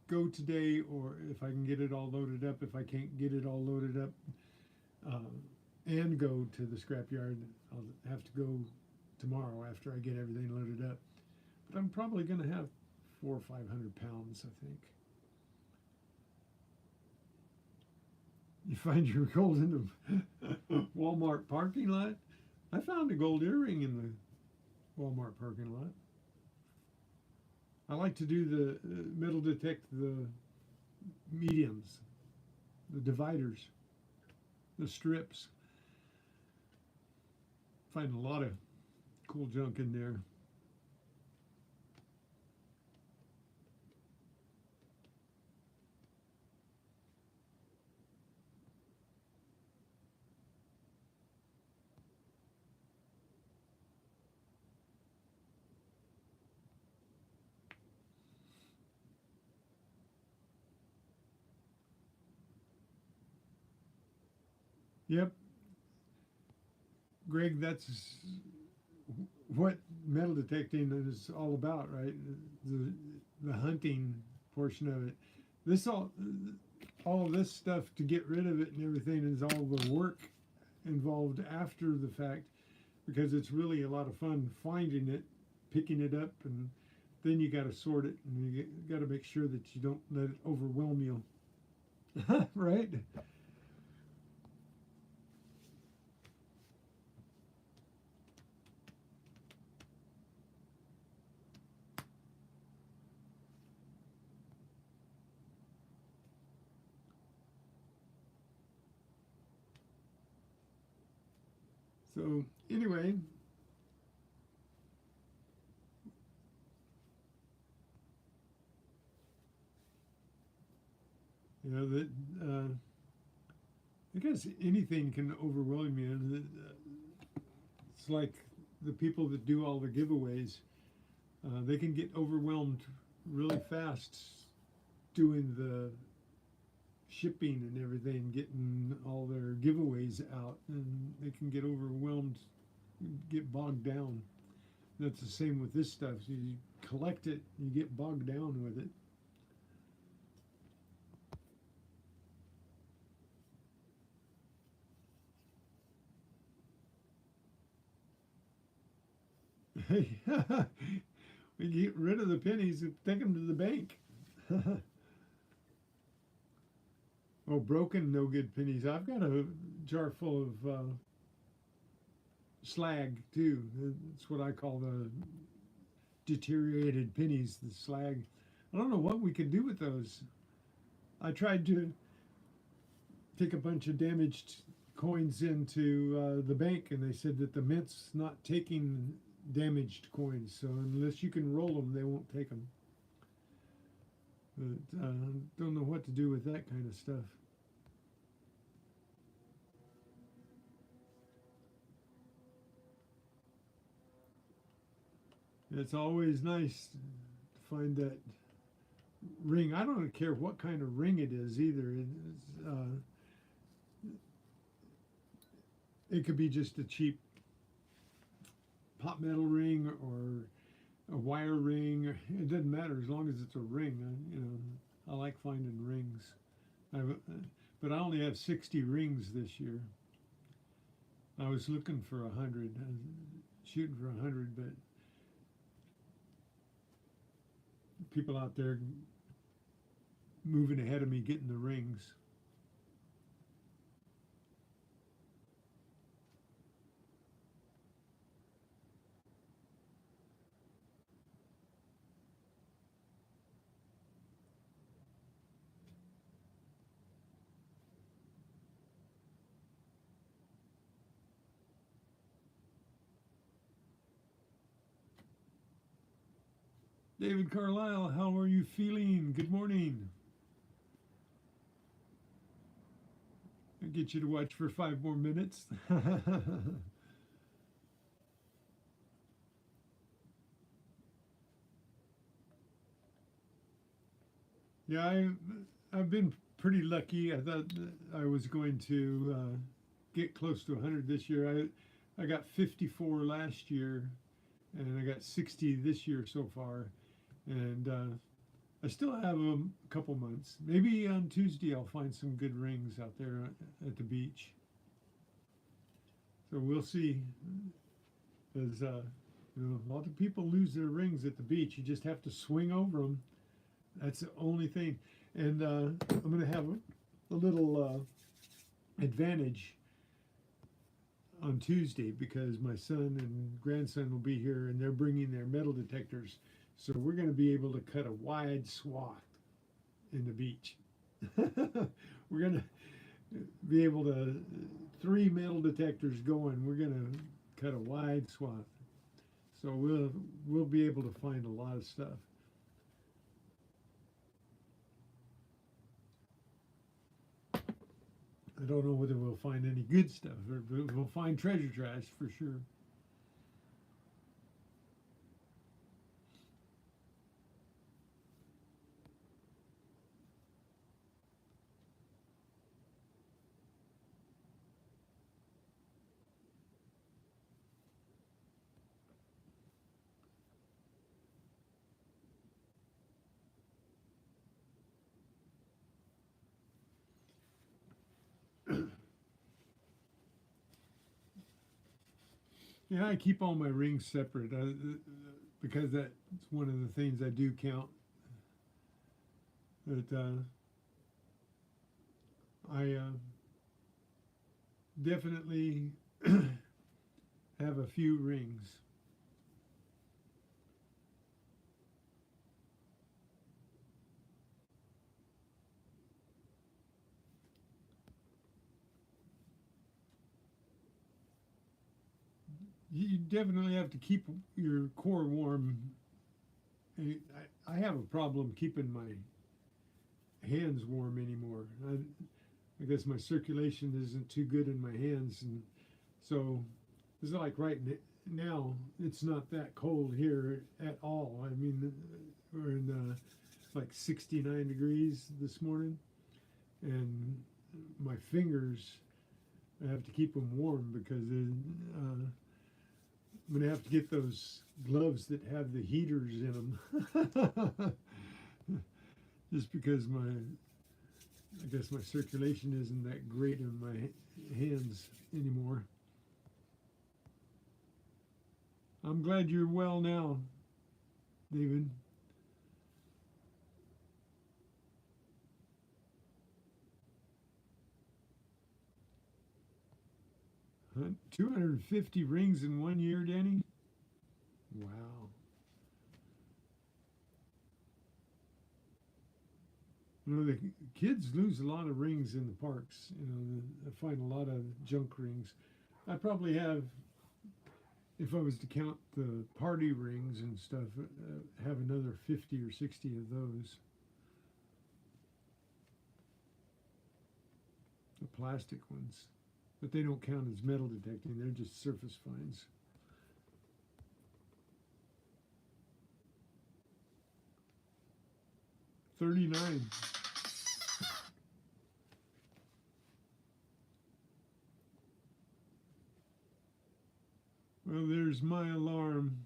go today, or if I can get it all loaded up. If I can't get it all loaded up and go to the scrapyard, I'll have to go tomorrow after I get everything loaded up. But I'm probably going to have 400 or 500 pounds, I think. You find your gold in the Walmart parking lot? I found a gold earring in the Walmart parking lot. I like to do the metal detect the mediums, the dividers, the strips. Find a lot of cool junk in there. Yep, Greg, that's what metal detecting is all about, right? The the hunting portion of it. This all of this stuff to get rid of it and everything is all the work involved after the fact, because it's really a lot of fun finding it, picking it up, and then you got to sort it, and you got to make sure that you don't let it overwhelm you. Right? So anyway, you know that I guess anything can overwhelm you. And it's like the people that do all the giveaways, they can get overwhelmed really fast doing the shipping and everything, getting all their giveaways out, and they can get overwhelmed, get bogged down. That's the same with this stuff. So you collect it, you get bogged down with it. We get rid of the pennies and take them to the bank. Oh, broken, no good pennies. I've got a jar full of slag too. That's what I call the deteriorated pennies, the slag. I don't know what we could do with those. I tried to take a bunch of damaged coins into the bank, and they said that the mint's not taking damaged coins, so unless you can roll them, they won't take them. But don't know what to do with that kind of stuff. It's always nice to find that ring. I don't care what kind of ring it is either. It could be just a cheap pot metal ring or a wire ring. It doesn't matter as long as it's a ring. I like finding rings. But I only have 60 rings this year. I was looking for 100. I was shooting for 100, but people out there moving ahead of me getting the rings. David Carlisle, how are you feeling? Good morning. I'll get you to watch for 5 more minutes. Yeah, I've been pretty lucky. I thought I was going to get close to 100 this year. I got 54 last year, and I got 60 this year so far. And I still have a couple months. Maybe on Tuesday I'll find some good rings out there at the beach. So we'll see. As a lot of people lose their rings at the beach. You just have to swing over them. That's the only thing. And I'm going to have a little advantage on Tuesday because my son and grandson will be here and they're bringing their metal detectors. So we're going to be able to cut a wide swath in the beach. We're going to be able to, 3 metal detectors going, we're going to cut a wide swath. So we'll be able to find a lot of stuff. I don't know whether we'll find any good stuff, but we'll find treasure trash for sure. Yeah, I keep all my rings separate because that's one of the things I do count. But I definitely have a few rings. You definitely have to keep your core warm. I have a problem keeping my hands warm anymore. I guess my circulation isn't too good in my hands, and so it's like right now it's not that cold here at all. I mean, we're in like 69 degrees this morning, and my fingers, I have to keep them warm because I'm gonna have to get those gloves that have the heaters in them. Just because I guess my circulation isn't that great in my hands anymore. I'm glad you're well now, David. 250 rings in 1 year, Danny? Wow. The kids lose a lot of rings in the parks. I find a lot of junk rings. I probably have, if I was to count the party rings and stuff, have another 50 or 60 of those. The plastic ones. But they don't count as metal detecting, they're just surface finds. $39. Well, there's my alarm.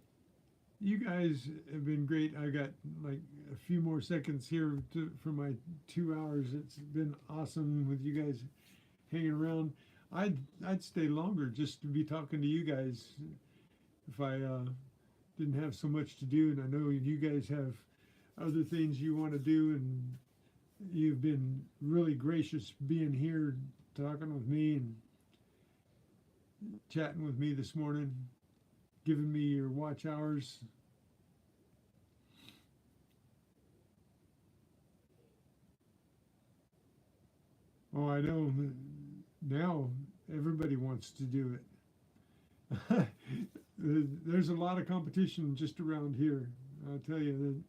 You guys have been great. I got like a few more seconds here for my 2 hours. It's been awesome with you guys hanging around. I'd stay longer just to be talking to you guys if I didn't have so much to do. And I know you guys have other things you want to do, and you've been really gracious being here talking with me and chatting with me this morning, giving me your watch hours. Oh, I know now everybody wants to do it. There's a lot of competition just around here, I'll tell you.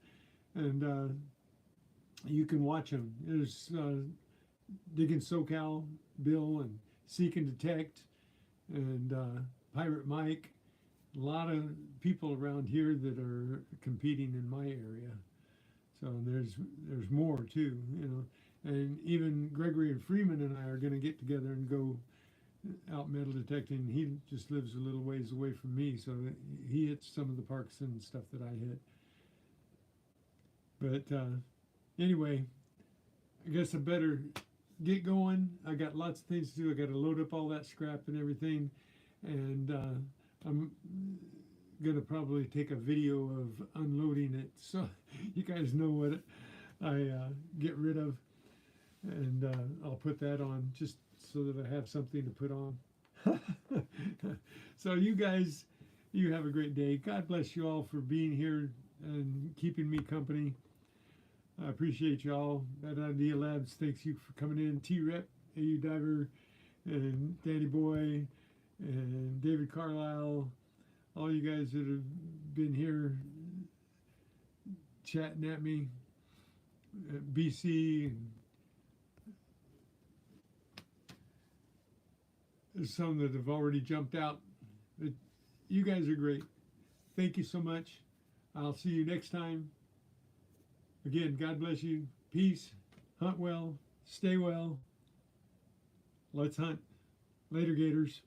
And you can watch them. There's Digging SoCal, Bill, and Seek and Detect, and Pirate Mike. A lot of people around here that are competing in my area. So there's more too. And even Gregory and Freeman and I are going to get together and go out metal detecting. He just lives a little ways away from me, so he hits some of the parks and stuff that I hit. But Anyway, I guess I better get going. I got lots of things to do. I got to load up all that scrap and everything, and I'm gonna probably take a video of unloading it so you guys know what I get rid of, and I'll put that on just so that I have something to put on. So you guys, you have a great day. God bless you all for being here and keeping me company. I appreciate y'all. That Idea Labs, thanks you for coming in. T-Rep, AU Diver, and Danny Boy, and David Carlisle, all you guys that have been here chatting at me, BC, and there's some that have already jumped out. But you guys are great. Thank you so much. I'll see you next time. Again, God bless you. Peace. Hunt well. Stay well. Let's hunt. Later, Gators.